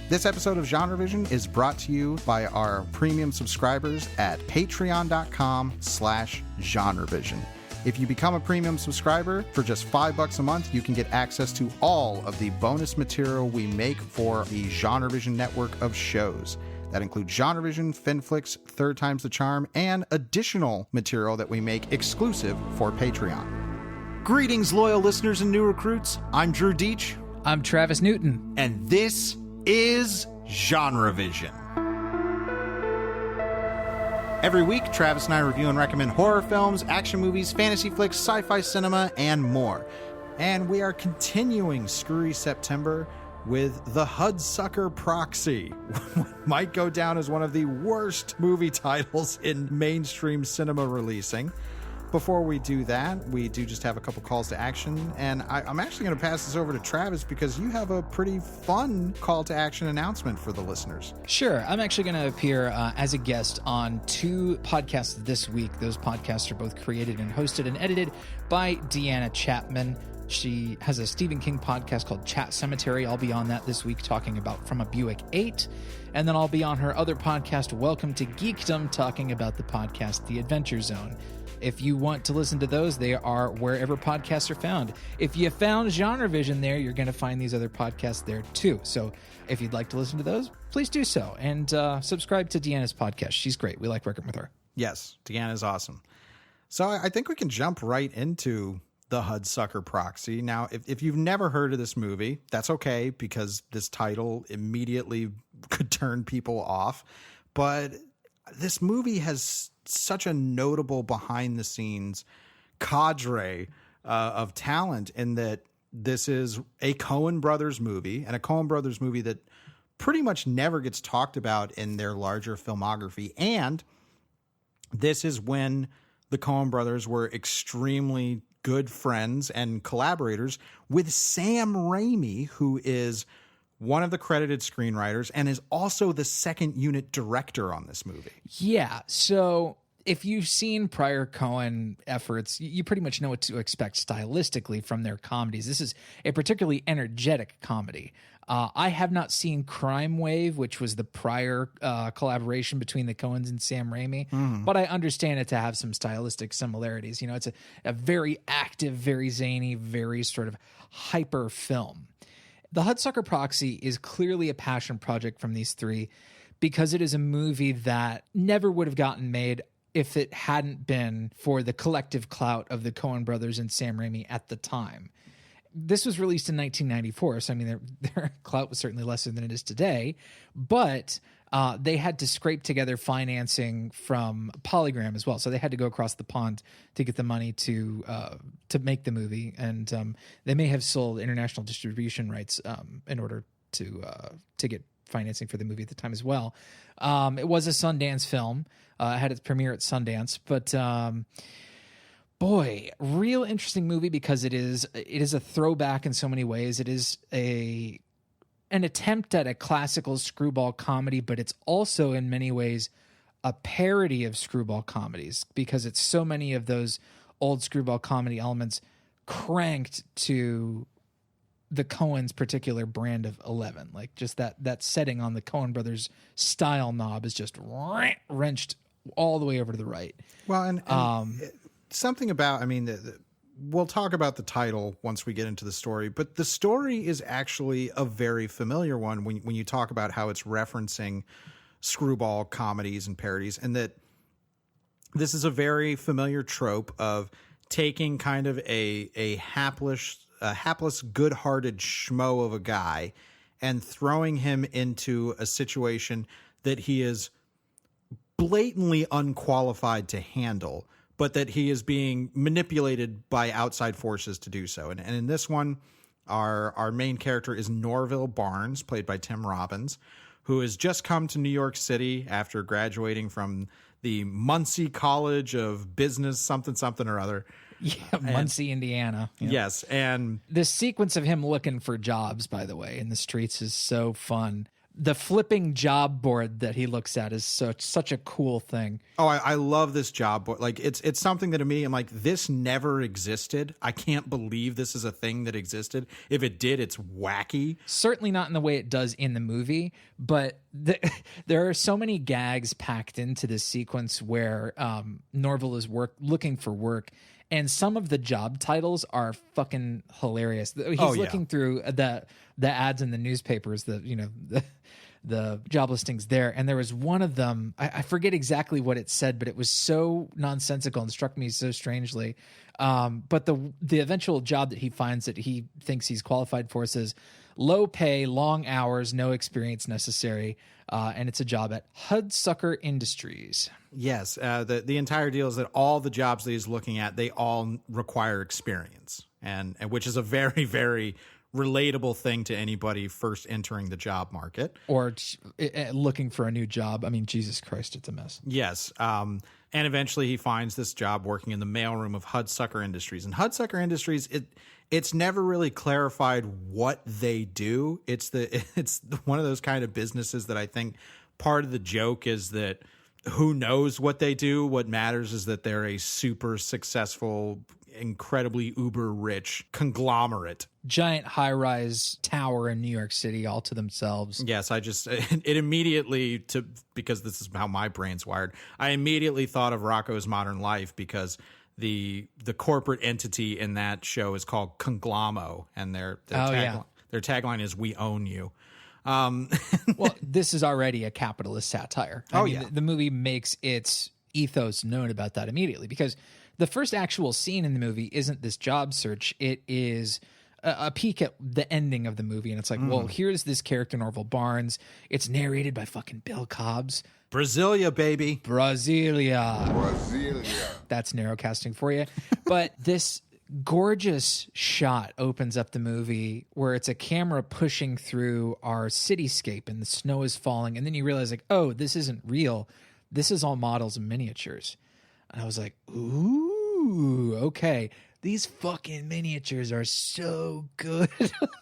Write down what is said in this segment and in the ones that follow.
This episode of Genre Vision is brought to you by our premium subscribers at patreon.com/genrevision. If you become a premium subscriber for just $5 a month, you can get access to all of the bonus material we make for the Genre Vision network of shows. That includes Genre Vision, Finflix, Third Time's the Charm, and additional material that we make exclusive for Patreon. Greetings, loyal listeners and new recruits. I'm Drew Deach. I'm Travis Newton. And this is Genre Vision. Every week, Travis and I review and recommend horror films, action movies, fantasy flicks, sci-fi cinema, and more. And we are continuing Screwy September with the Hudsucker Proxy. Might go down as one of the worst movie titles in mainstream cinema releasing. Before we do that, we do just have a couple calls to action, and I'm actually going to pass this over to Travis because you have a pretty fun call to action announcement for the listeners. Sure. I'm actually going to appear as a guest on 2 podcasts this week. Those podcasts are both created and hosted and edited by Deanna Chapman. She has a Stephen King podcast called Chat Cemetery. I'll be on that this week talking about From a Buick 8. And then I'll be on her other podcast, Welcome to Geekdom, talking about the podcast The Adventure Zone. If you want to listen to those, they are wherever podcasts are found. If you found Genre Vision there, you're going to find these other podcasts there too. So if you'd like to listen to those, please do so. And subscribe to Deanna's podcast. She's great. We like working with her. Yes, Deanna's awesome. So I think we can jump right into the Hudsucker Proxy. Now, if you've never heard of this movie, that's okay, because this title immediately could turn people off. But this movie has such a notable behind-the-scenes cadre of talent in that this is a Coen Brothers movie, and a Coen Brothers movie that pretty much never gets talked about in their larger filmography. And this is when the Coen Brothers were extremely good friends and collaborators with Sam Raimi, who is one of the credited screenwriters and is also the second unit director on this movie. Yeah. So if you've seen prior Coen efforts, you pretty much know what to expect stylistically from their comedies. This is a particularly energetic comedy. I have not seen Crime Wave, which was the prior collaboration between the Coens and Sam Raimi, but I understand it to have some stylistic similarities. You know, it's a very active, very zany, very sort of hyper film. The Hudsucker Proxy is clearly a passion project from these three because it is a movie that never would have gotten made if it hadn't been for the collective clout of the Coen brothers and Sam Raimi at the time. This was released in 1994, so I mean, their clout was certainly lesser than it is today, but they had to scrape together financing from Polygram as well. So they had to go across the pond to get the money to make the movie, and they may have sold international distribution rights in order to get financing for the movie at the time as well. It was a Sundance film. It had its premiere at Sundance, but boy, real interesting movie because it is a throwback in so many ways. It is an attempt at a classical screwball comedy, but it's also in many ways a parody of screwball comedies because it's so many of those old screwball comedy elements cranked to the Coen's particular brand of 11. Like just that setting on the Coen brothers style knob is just wrenched all the way over to the right. Well, and something about, I mean, we'll talk about the title once we get into the story, but the story is actually a very familiar one when you talk about how it's referencing screwball comedies and parodies, and that this is a very familiar trope of taking kind of a hapless, good-hearted schmo of a guy and throwing him into a situation that he is blatantly unqualified to handle, but that he is being manipulated by outside forces to do so. And in this one, our main character is Norville Barnes, played by Tim Robbins, who has just come to New York City after graduating from the Muncie College of Business something or other. Yeah, Muncie, Indiana. Yeah. Yes, and the sequence of him looking for jobs, by the way, in the streets is so fun. the flipping job board that he looks at is such a cool thing. Oh, I love this job board. Like it's something that to me, I'm like, this never existed. I can't believe this is a thing that existed. If it did, it's wacky. Certainly not in the way it does in the movie, but there are so many gags packed into this sequence where Norville is looking for work. And some of the job titles are fucking hilarious. He's looking through the ads in the newspapers, the job listings there. And there was one of them, I forget exactly what it said, but it was so nonsensical and struck me so strangely. But the eventual job that he finds that he thinks he's qualified for says, low pay, long hours, no experience necessary. And it's a job at Hudsucker Industries. Yes. The entire deal is that all the jobs that he's looking at, they all require experience, and which is a very, very relatable thing to anybody first entering the job market. Or looking for a new job. I mean, Jesus Christ, it's a mess. Yes. And eventually he finds this job working in the mailroom of Hudsucker Industries. And Hudsucker Industries, it's never really clarified what they do. It's one of those kind of businesses that I think part of the joke is that who knows what they do. What matters is that they're a super successful, incredibly uber rich conglomerate. Giant high-rise tower in New York City all to themselves. Yes, it immediately, because this is how my brain's wired, I immediately thought of Rocko's Modern Life, because the corporate entity in that show is called Conglommo, and their tagline is "We own you." Well, this is already a capitalist satire. I mean, the movie makes its ethos known about that immediately, because the first actual scene in the movie isn't this job search. It is a peek at the ending of the movie, and it's like, well, here's this character, Norval Barnes. It's narrated by fucking Bill Cobbs. Brasilia, baby. Brasilia. That's narrowcasting for you. But this gorgeous shot opens up the movie where it's a camera pushing through our cityscape and the snow is falling, and then you realize, like, oh, this isn't real. This is all models and miniatures. And I was like, ooh, okay. These fucking miniatures are so good.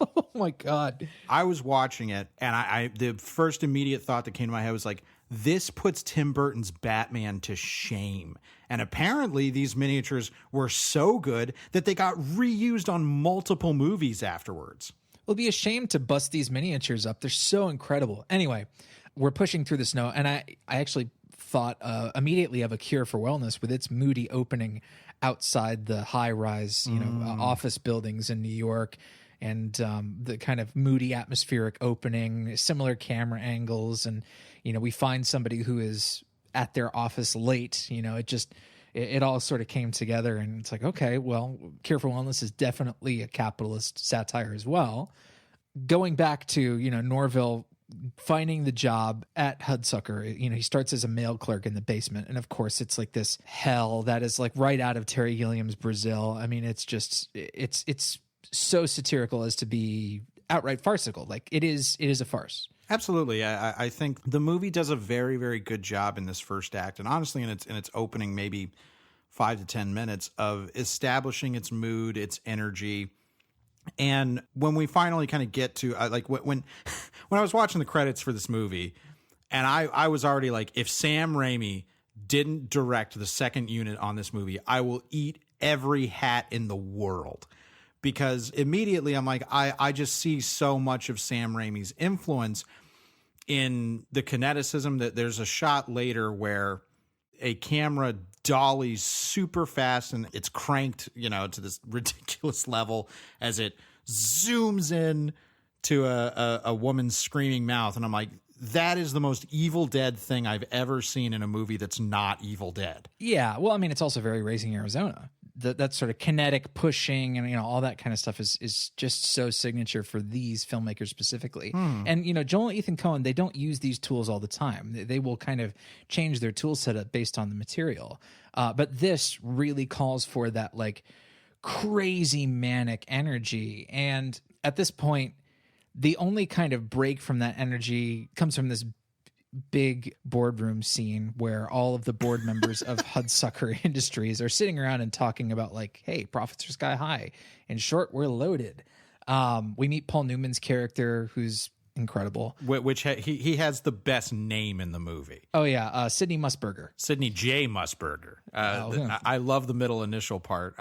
Oh my God. I was watching it, and the first immediate thought that came to my head was like, this puts Tim Burton's Batman to shame. And apparently these miniatures were so good that they got reused on multiple movies afterwards. It'll be a shame to bust these miniatures up. They're so incredible. Anyway, we're pushing through the snow, and I actually thought immediately of A Cure for Wellness with its moody opening outside the high-rise, office buildings in New York, and the kind of moody atmospheric opening, similar camera angles, and we find somebody who is at their office late. It all sort of came together, and it's like, okay, well, Cure for Wellness is definitely a capitalist satire as well. Going back to Norville finding the job at Hudsucker, he starts as a mail clerk in the basement, and of course it's like this hell that is like right out of Terry Gilliam's Brazil. I mean, it's so satirical as to be outright farcical. Like it is a farce. Absolutely. I think the movie does a very, very good job in this first act, and honestly in its opening maybe 5 to 10 minutes of establishing its mood, its energy. And when we finally kind of get to when I was watching the credits for this movie, and I was already like, if Sam Raimi didn't direct the second unit on this movie, I will eat every hat in the world. Because immediately I'm like, I just see so much of Sam Raimi's influence in the kineticism. That there's a shot later where a camera dollies super fast and it's cranked, to this ridiculous level as it zooms in to a woman's screaming mouth. And I'm like, that is the most Evil Dead thing I've ever seen in a movie that's not Evil Dead. Yeah. Well, I mean, it's also very Raising Arizona. That sort of kinetic pushing and all that kind of stuff is just so signature for these filmmakers specifically. And Joel and Ethan Coen, they don't use these tools all the time. They will kind of change their tool setup based on the material. But this really calls for that like crazy manic energy. And at this point, the only kind of break from that energy comes from this big boardroom scene where all of the board members of Hudsucker Industries are sitting around and talking about like, hey, profits are sky high. In short, we're loaded. We meet Paul Newman's character, who's incredible. Which he has the best name in the movie. Oh yeah, Sidney Musburger. Sidney J. Musburger. Yeah. I love the middle initial part.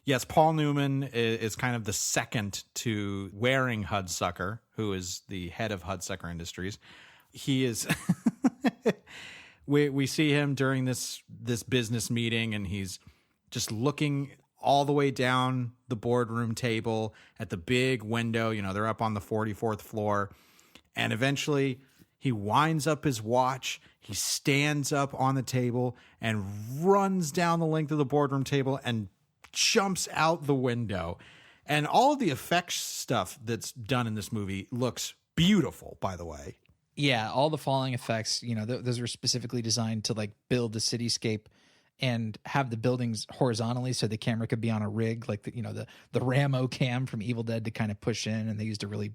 Yes, Paul Newman is kind of the second to Waring Hudsucker, who is the head of Hudsucker Industries. He is. we see him during this business meeting, and he's just looking all the way down the boardroom table at the big window. You know, they're up on the 44th floor, and eventually he winds up his watch. He stands up on the table and runs down the length of the boardroom table and jumps out the window. And all of the effects stuff that's done in this movie looks beautiful, by the way. Yeah, all the falling effects, you know, those were specifically designed to like build the cityscape and have the buildings horizontally so the camera could be on a rig, like the Ramo cam from Evil Dead to kind of push in, and they used a really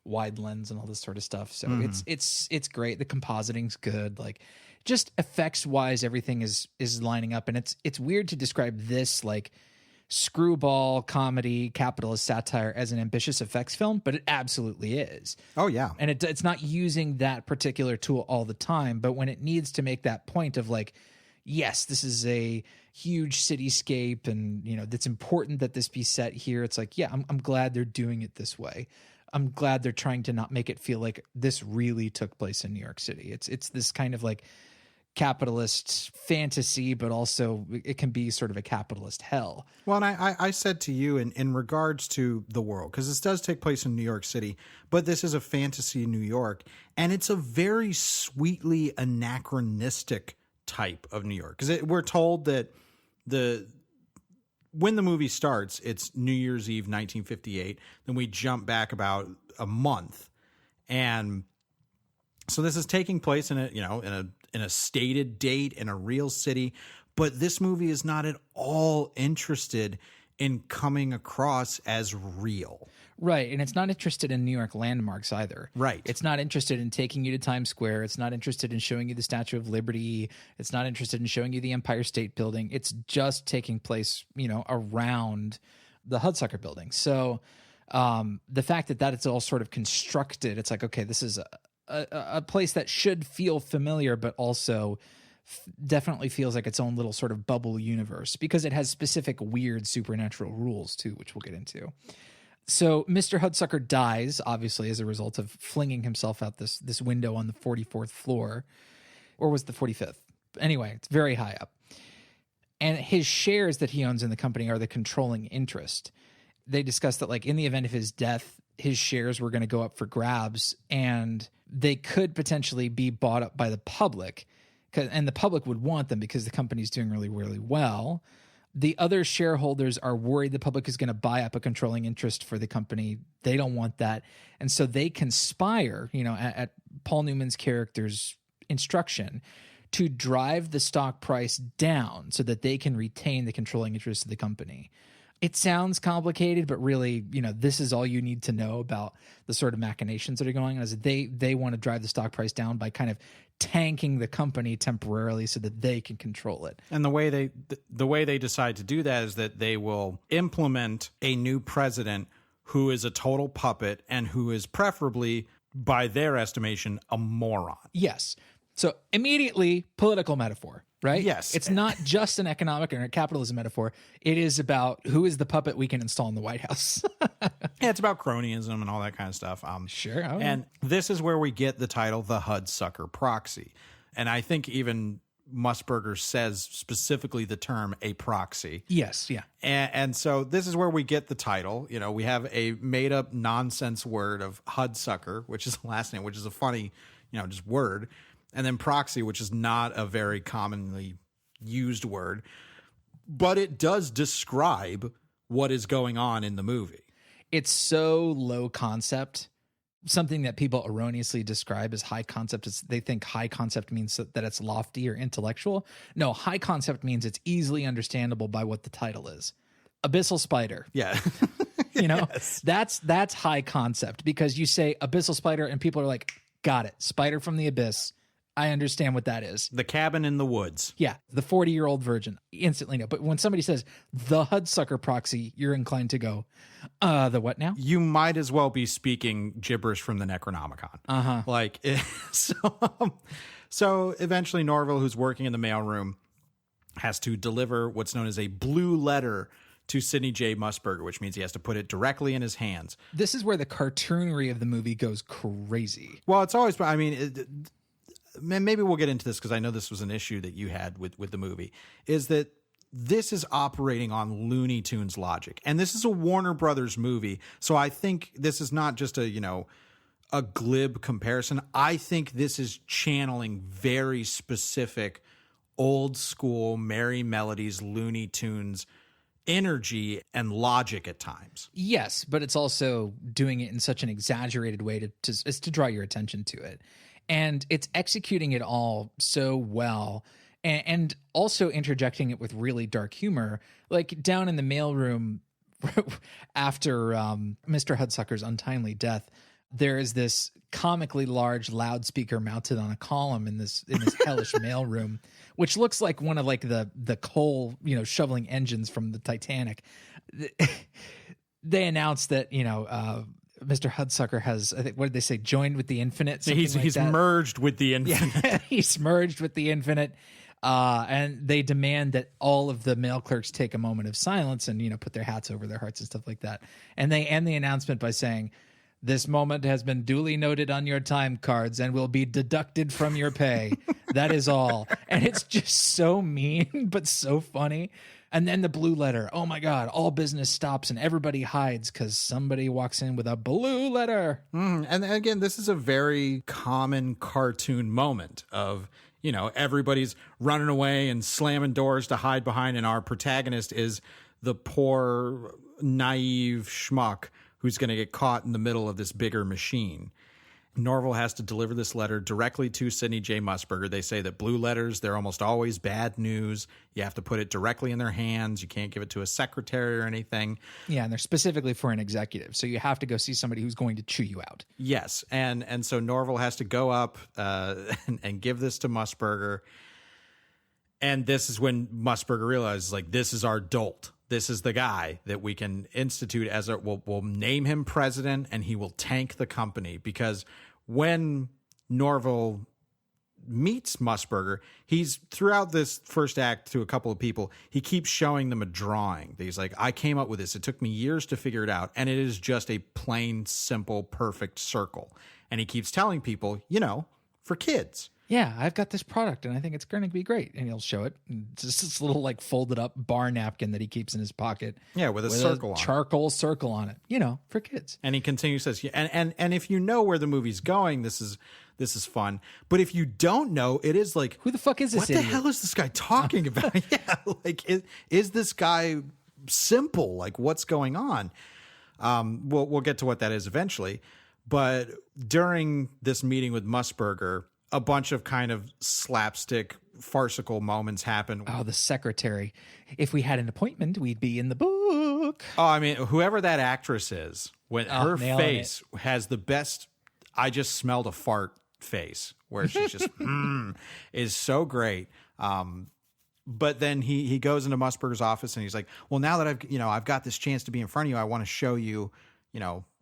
wide lens and all this sort of stuff. So it's great. The compositing's good. Like, just effects wise, everything is lining up, and it's weird to describe this like screwball comedy capitalist satire as an ambitious effects film, but it absolutely is. Oh yeah. And it's not using that particular tool all the time, but when it needs to make that point of like, yes, this is a huge cityscape, and you know that's important that this be set here, it's like, yeah, I'm glad they're doing it this way. I'm glad they're trying to not make it feel like this really took place in New York City. It's this kind of like capitalist fantasy, but also it can be sort of a capitalist hell. Well, and I said to you in regards to the world, because this does take place in New York City, but this is a fantasy New York, and it's a very sweetly anachronistic type of New York. Because we're told that when the movie starts, it's New Year's Eve, 1958. Then we jump back about a month, and so this is taking place in a stated date in a real city, but this movie is not at all interested in coming across as real. Right, and it's not interested in New York landmarks either. Right. It's not interested in taking you to Times Square. It's not interested in showing you the Statue of Liberty. It's not interested in showing you the Empire State Building. It's just taking place, around the Hudsucker Building. So the fact that it's all sort of constructed, it's like, okay, this is a place that should feel familiar, but also definitely feels like its own little sort of bubble universe, because it has specific weird supernatural rules too, which we'll get into. So Mr. Hudsucker dies, obviously, as a result of flinging himself out this window on the 44th floor, or was the 45th? Anyway, it's very high up. And his shares that he owns in the company are the controlling interest. They discussed that, like, in the event of his death, his shares were going to go up for grabs, and they could potentially be bought up by the public, and the public would want them because the company's doing really, really well. The other shareholders are worried the public is going to buy up a controlling interest for the company. They don't want that. And so they conspire, at Paul Newman's character's instruction, to drive the stock price down so that they can retain the controlling interest of the company. It sounds complicated, but really, this is all you need to know about the sort of machinations that are going on. Is that they want to drive the stock price down by kind of tanking the company temporarily so that they can control it. And the way they decide to do that is that they will implement a new president who is a total puppet and who is preferably, by their estimation, a moron. Yes. So immediately, political metaphor, right? Yes. It's not just an economic or a capitalism metaphor. It is about who is the puppet we can install in the White House. Yeah, it's about cronyism and all that kind of stuff. Sure. And this is where we get the title, the Hudsucker Proxy. And I think even Musburger says specifically the term a proxy. Yes, yeah. And so this is where we get the title. We have a made-up nonsense word of Hudsucker, which is the last name, which is a funny, just word. And then proxy, which is not a very commonly used word, but it does describe what is going on in the movie. It's so low concept, something that people erroneously describe as high concept. They think high concept means that it's lofty or intellectual. No, high concept means it's easily understandable by what the title is. Abyssal spider. Yeah. Yes. That's high concept, because you say abyssal spider and people are like, got it. Spider from the abyss. I understand what that is. The cabin in the woods. Yeah, the 40-year-old virgin. Instantly know. But when somebody says the Hudsucker Proxy, you're inclined to go, the what now? You might as well be speaking gibberish from the Necronomicon. Uh-huh. Like, so eventually Norval, who's working in the mailroom, has to deliver what's known as a blue letter to Sidney J. Musburger, which means he has to put it directly in his hands. This is where the cartoonery of the movie goes crazy. Well, it's always, I mean, maybe we'll get into this because I know this was an issue that you had with the movie, is that this is operating on Looney Tunes logic. And this is a Warner Brothers movie. So I think this is not just a glib comparison. I think this is channeling very specific old school Merry Melodies, Looney Tunes energy and logic at times. Yes, but it's also doing it in such an exaggerated way to draw your attention to it. And it's executing it all so well, and also interjecting it with really dark humor. Like down in the mailroom after Mr. Hudsucker's untimely death, there is this comically large loudspeaker mounted on a column in this hellish mailroom, which looks like one of like the coal, shoveling engines from the Titanic. They announced that, Mr. Hudsucker has, I think, what did they say, joined with the infinite? He's merged with the infinite. Yeah, he's merged with the infinite. And they demand that all of the mail clerks take a moment of silence and, put their hats over their hearts and stuff like that. And they end the announcement by saying, "This moment has been duly noted on your time cards and will be deducted from your pay. That is all." And it's just so mean, but so funny. And then the blue letter. Oh my God, all business stops and everybody hides because somebody walks in with a blue letter. And again, this is a very common cartoon moment of, everybody's running away and slamming doors to hide behind. And our protagonist is the poor, naive schmuck who's going to get caught in the middle of this bigger machine. Norval has to deliver this letter directly to Sidney J. Musburger. They say that blue letters, they're almost always bad news. You have to put it directly in their hands. You can't give it to a secretary or anything. Yeah, and they're specifically for an executive. So you have to go see somebody who's going to chew you out. Yes, and so Norval has to go up and give this to Musburger. And this is when Musburger realizes, like, this is our dolt. This is the guy that we can institute as we'll name him president, and he will tank the company. Because when Norval meets Musburger, he's throughout this first act to a couple of people, he keeps showing them a drawing. He's like, I came up with this. It took me years to figure it out. And it is just a plain, simple, perfect circle. And he keeps telling people, for kids. Yeah, I've got this product and I think it's going to be great. And he'll show it. And it's just this little like folded up bar napkin that he keeps in his pocket. Yeah, with a circle on it. Charcoal circle on it, for kids. And he continues, says, and if you know where the movie's going, this is fun. But if you don't know, it is like, who the fuck is this What idiot? the hell is this guy talking about? Yeah, like, is this guy simple? Like, what's going on? We'll get to what that is eventually. But during this meeting with Musburger, a bunch of kind of slapstick, farcical moments happen. Oh, the secretary. If we had an appointment, we'd be in the book. Oh, I mean, whoever that actress is, when her face has the best, I just smelled a fart face, where she's just, is so great. But then he goes into Musburger's office and he's like, well, now that I've got this chance to be in front of you, I want to show you,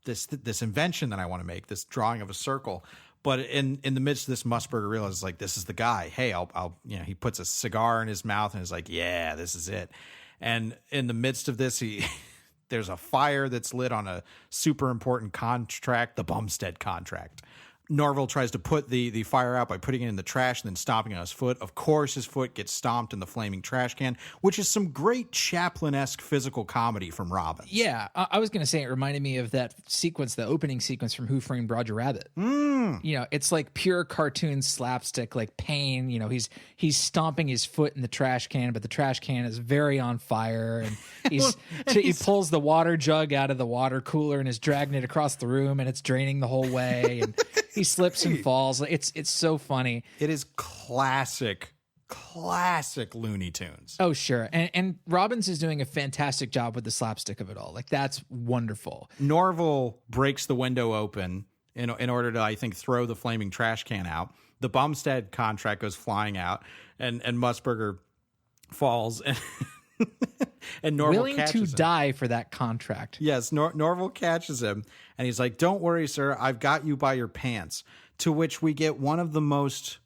this invention that I want to make, this drawing of a circle. But in the midst of this, Musburger realizes, like, this is the guy. Hey, I'll he puts a cigar in his mouth and is like, yeah, this is it. And in the midst of this, there's a fire that's lit on a super important contract, the Bumstead contract. Norval tries to put the fire out by putting it in the trash and then stomping on his foot. Of course, his foot gets stomped in the flaming trash can, which is some great Chaplin-esque physical comedy from Robbins. Yeah, I was going to say it reminded me of that sequence, the opening sequence from Who Framed Roger Rabbit. It's like pure cartoon slapstick, like pain. He's stomping his foot in the trash can, but the trash can is very on fire, and he pulls the water jug out of the water cooler and is dragging it across the room, and it's draining the whole way, and he slips and falls. It's so funny. It is classic Looney Tunes. Oh, sure. And Robbins is doing a fantastic job with the slapstick of it all. Like, that's wonderful. Norval breaks the window open in order to, I think, throw the flaming trash can out. The Bumstead contract goes flying out, and Musburger falls, and Norval willing catches to him. die for that contract. Yes, Norval catches him, and he's like, "Don't worry, sir, I've got you by your pants." To which we get one of the most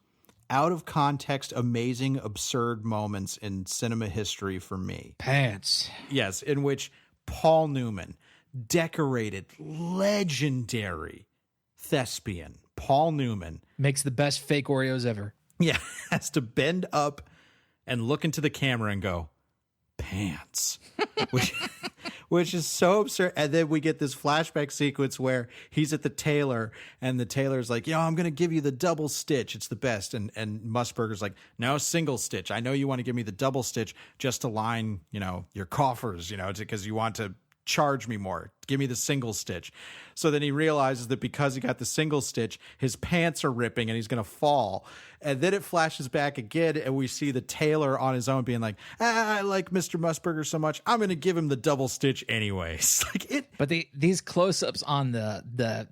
out of context, amazing, absurd moments in cinema history for me. Pants. Yes, in which Paul Newman, decorated, legendary thespian Paul Newman, Makes the best fake Oreos ever. yeah, has to bend up and look into the camera and go, "Pants," which is so absurd. And then we get this flashback sequence where he's at the tailor, and the tailor's like, "I'm going to give you the double stitch. It's the best." And Musburger's like, "No, single stitch. I know you want to give me the double stitch just to line, your coffers, because you want to charge me more. Give me the single stitch." So then he realizes that because he got the single stitch, his pants are ripping and he's going to fall. And then it flashes back again, and we see the tailor on his own being like, "I like Mr. Musburger so much, I'm going to give him the double stitch anyways." But these close-ups on the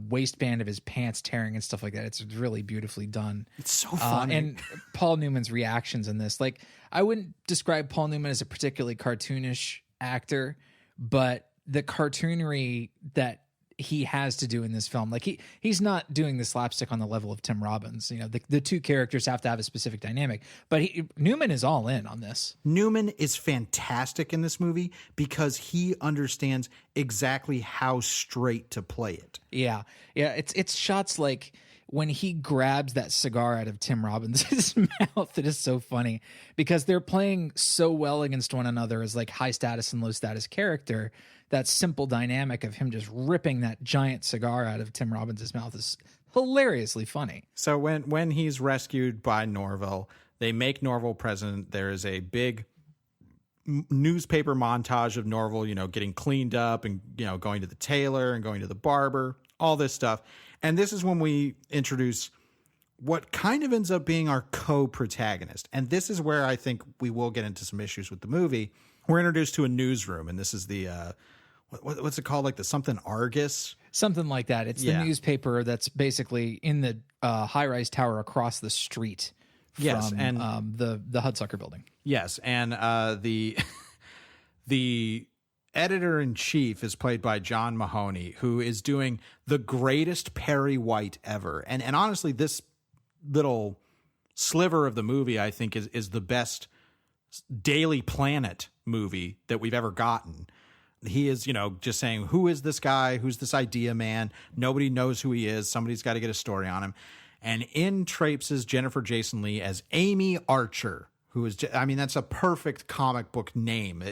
waistband of his pants tearing and stuff like that, it's really beautifully done. It's so funny. And Paul Newman's reactions in this, like, I wouldn't describe Paul Newman as a particularly cartoonish actor, but the cartoonery that he has to do in this film, like he's not doing the slapstick on the level of Tim Robbins. The two characters have to have a specific dynamic, but Newman is all in on this. Newman is fantastic in this movie because he understands exactly how straight to play it. Yeah. It's shots like when he grabs that cigar out of Tim Robbins' mouth. It is so funny because they're playing so well against one another as like high status and low status character. That simple dynamic of him just ripping that giant cigar out of Tim Robbins' mouth is hilariously funny. So when he's rescued by Norval, they make Norval president. There is a big newspaper montage of Norval, getting cleaned up and, going to the tailor and going to the barber, all this stuff. And this is when we introduce what kind of ends up being our co-protagonist. And this is where I think we will get into some issues with the movie. We're introduced to a newsroom, and this is the, what's it called? Like the something Argus? Something like that. It's the newspaper that's basically in the high-rise tower across the street from the Hudsucker building. Yes, and the editor-in-chief is played by John Mahoney, who is doing the greatest Perry White ever. And honestly, this little sliver of the movie, I think, is the best Daily Planet movie that we've ever gotten. He is, just saying, who is this guy? Who's this idea man? Nobody knows who he is. Somebody's got to get a story on him. And in traipses Jennifer Jason Leigh as Amy Archer, who is, that's a perfect comic book name.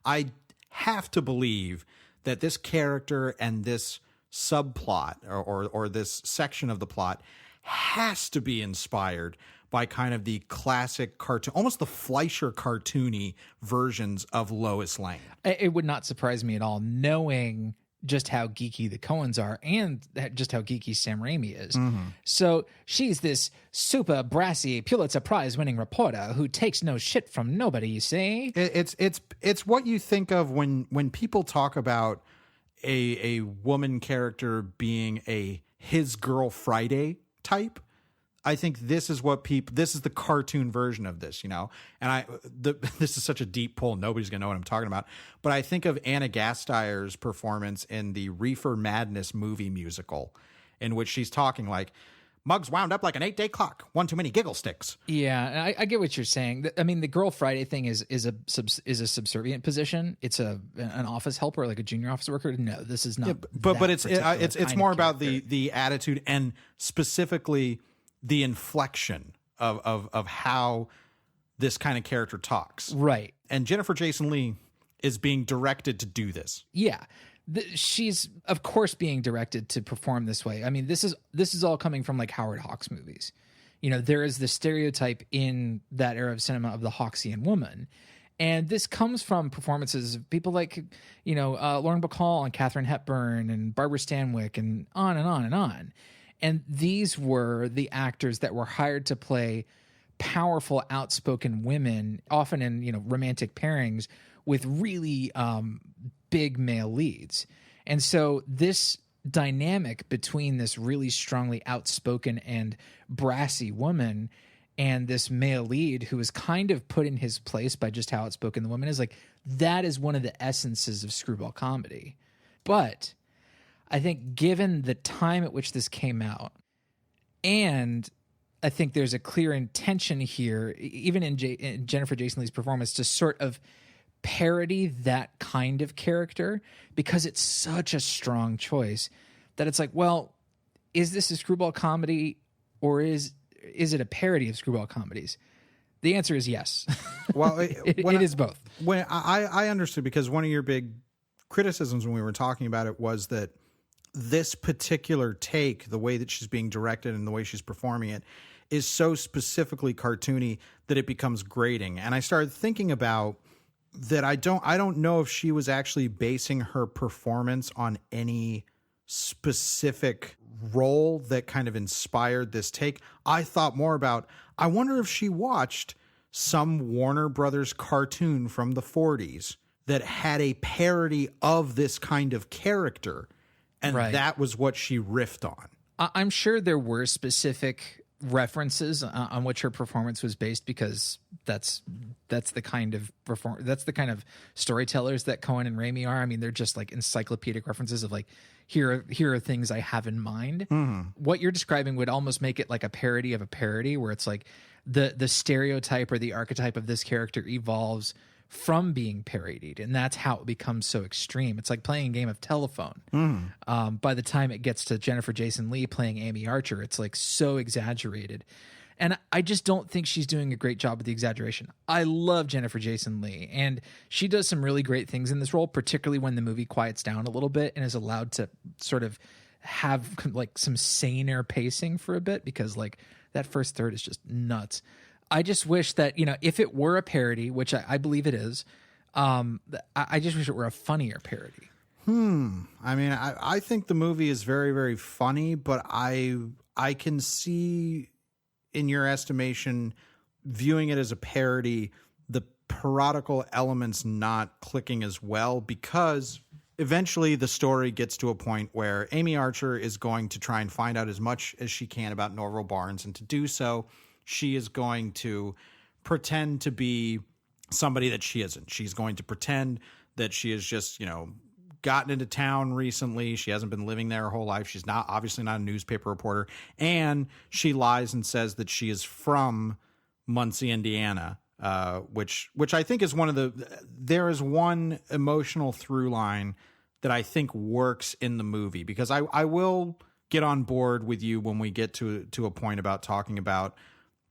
I have to believe that this character and this subplot or this section of the plot has to be inspired by kind of the classic cartoon, almost the Fleischer cartoony versions of Lois Lane. It would not surprise me at all, knowing just how geeky the Coens are and just how geeky Sam Raimi is. Mm-hmm. So she's this super brassy Pulitzer Prize winning reporter who takes no shit from nobody, you see? It's what you think of when people talk about a woman character being a his girl Friday type. I think this is this is the cartoon version of this, and this is such a deep pull. Nobody's going to know what I'm talking about. But I think of Anna Gasteyer's performance in the Reefer Madness movie musical, in which she's talking like, "Mug's wound up like an 8-day clock. One too many giggle sticks." Yeah, I get what you're saying. I mean, the Girl Friday thing is a subservient position. It's an office helper, like a junior office worker. No, this is not. Yeah, but it's more about the attitude and specifically the inflection of how this kind of character talks. Right. And Jennifer Jason Leigh is being directed to do this. Yeah. She's of course being directed to perform this way. I mean, this is all coming from like Howard Hawks movies. There is the stereotype in that era of cinema of the Hawksian woman. And this comes from performances of people like, Lauren Bacall and Katharine Hepburn and Barbara Stanwyck and on and on and on. And these were the actors that were hired to play powerful, outspoken women, often in, romantic pairings with really big male leads. And so this dynamic between this really strongly outspoken and brassy woman and this male lead who is kind of put in his place by just how outspoken the woman is. Like, that is one of the essences of screwball comedy. But I think given the time at which this came out, and I think there's a clear intention here, even in Jennifer Jason Leigh's performance, to sort of parody that kind of character, because it's such a strong choice that it's like, well, is this a screwball comedy or is it a parody of screwball comedies? The answer is yes. Well, it is both. When I understood, because one of your big criticisms when we were talking about it was that this particular take, the way that she's being directed and the way she's performing it, is so specifically cartoony that it becomes grating. And I started thinking about that I don't know if she was actually basing her performance on any specific role that kind of inspired this take. I thought more about, I wonder if she watched some Warner Brothers cartoon from the 40s that had a parody of this kind of character, and that was what she riffed on. I'm sure there were specific references on which her performance was based, because that's the kind of storytellers that Coen and Raimi are. I mean, they're just like encyclopedic references of like, here are things I have in mind. What you're describing would almost make it like a parody of a parody, where it's like the stereotype or the archetype of this character evolves from being parodied, and that's how it becomes so extreme. It's like playing a game of telephone. By the time it gets to Jennifer Jason Leigh playing Amy Archer, it's like so exaggerated, and I just don't think she's doing a great job with the exaggeration. I love Jennifer Jason Leigh, and she does some really great things in this role, particularly when the movie quiets down a little bit and is allowed to sort of have like some saner pacing for a bit, because like that first third is just nuts. I just wish that, if it were a parody, which I believe it is, I just wish it were a funnier parody. I mean, I think the movie is very, very funny, but I can see, in your estimation, viewing it as a parody, the parodical elements not clicking as well, because eventually the story gets to a point where Amy Archer is going to try and find out as much as she can about Norval Barnes, and to do so, she is going to pretend to be somebody that she isn't. She's going to pretend that she is just, gotten into town recently. She hasn't been living there her whole life. She's obviously not a newspaper reporter. And she lies and says that she is from Muncie, Indiana, which I think is there is one emotional through line that I think works in the movie, because I will get on board with you when we get to a point about talking about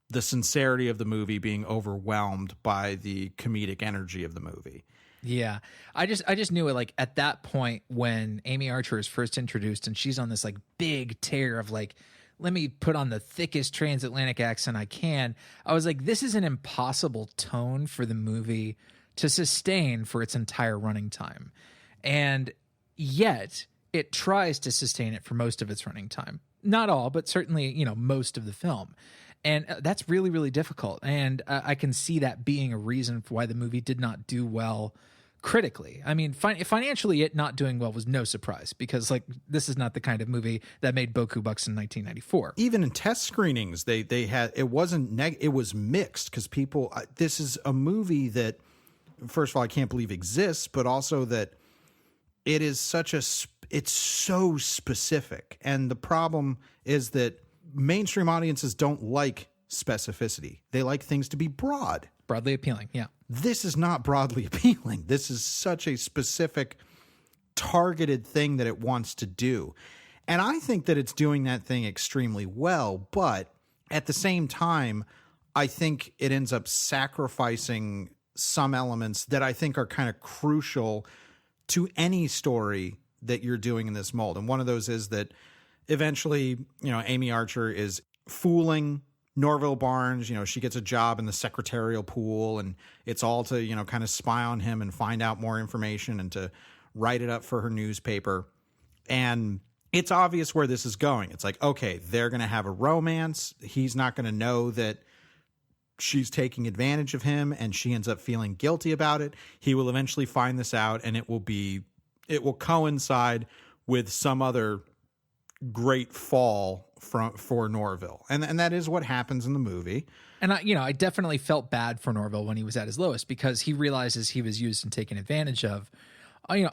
the sincerity of the movie being overwhelmed by the comedic energy of the movie. Yeah. I just knew it, like, at that point when Amy Archer is first introduced and she's on this like big tear of like, let me put on the thickest transatlantic accent I can. I was like, this is an impossible tone for the movie to sustain for its entire running time. And yet it tries to sustain it for most of its running time. Not all, but certainly, most of the film. And that's really, really difficult. And I can see that being a reason for why the movie did not do well critically. I mean, financially, it not doing well was no surprise, because like this is not the kind of movie that made Boku bucks in 1994. Even in test screenings, they had, it wasn't it was mixed, because people, this is a movie that, first of all, I can't believe exists, but also that it is it's so specific. And the problem is that mainstream audiences don't like specificity. They like things to be broadly appealing. Yeah. This is not broadly appealing. This is such a specific, targeted thing that it wants to do. And I think that it's doing that thing extremely well. But at the same time, I think it ends up sacrificing some elements that I think are kind of crucial to any story that you're doing in this mold. And one of those is that eventually, Amy Archer is fooling Norval Barnes. She gets a job in the secretarial pool, and it's all to, kind of spy on him and find out more information and to write it up for her newspaper. And it's obvious where this is going. It's like, okay, they're going to have a romance. He's not going to know that she's taking advantage of him, and she ends up feeling guilty about it. He will eventually find this out, and it will coincide with some other great fall for Norville. And that is what happens in the movie. And I definitely felt bad for Norville when he was at his lowest, because he realizes he was used and taken advantage of,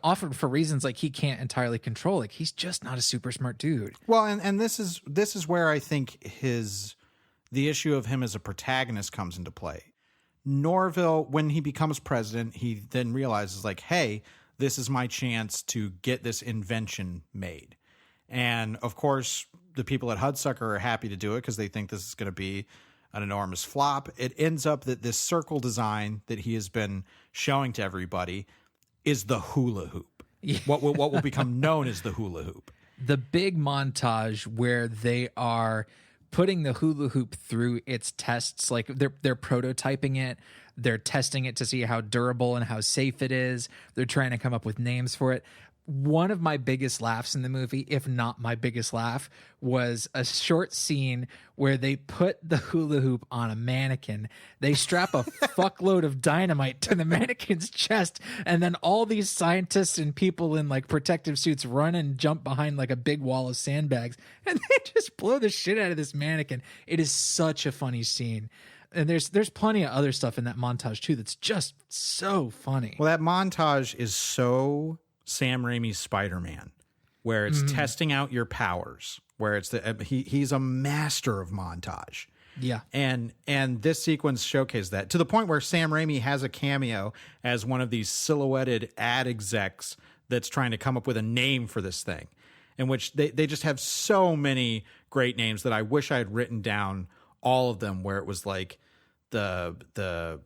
often for reasons like he can't entirely control. Like, he's just not a super smart dude. Well, and this is where I think the issue of him as a protagonist comes into play. Norville, when he becomes president, he then realizes, like, hey, this is my chance to get this invention made. And of course, the people at Hudsucker are happy to do it because they think this is going to be an enormous flop. It ends up that this circle design that he has been showing to everybody is the hula hoop. Yeah. What will become known as the hula hoop. The big montage where they are putting the hula hoop through its tests, like they're prototyping it, they're testing it to see how durable and how safe it is. They're trying to come up with names for it. One of my biggest laughs in the movie, if not my biggest laugh, was a short scene where they put the hula hoop on a mannequin. They strap a fuckload of dynamite to the mannequin's chest, and then all these scientists and people in like protective suits run and jump behind like a big wall of sandbags, and they just blow the shit out of this mannequin. It is such a funny scene. And there's plenty of other stuff in that montage too that's just so funny. Well, that montage is so Sam Raimi's Spider-Man, where it's testing out your powers, where it's he's a master of montage. Yeah. And this sequence showcased that to the point where Sam Raimi has a cameo as one of these silhouetted ad execs that's trying to come up with a name for this thing, in which they just have so many great names that I wish I had written down all of them, where it was like there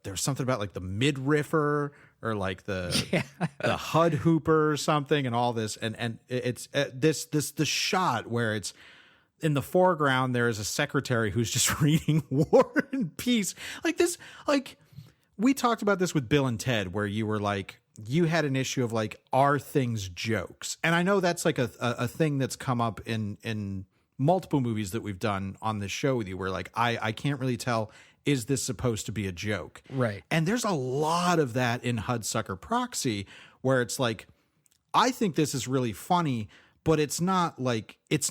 was something about like the midriffer, or like the Hud Hooper or something, and all this, and it's the shot where it's in the foreground there is a secretary who's just reading War and Peace, like this. Like, we talked about this with Bill and Ted, where you were like, you had an issue of like, are things jokes? And I know that's like a thing that's come up in multiple movies that we've done on this show with you, where like I can't really tell, is this supposed to be a joke? Right. And there's a lot of that in Hudsucker Proxy, where it's like, I think this is really funny, but it's not like, it's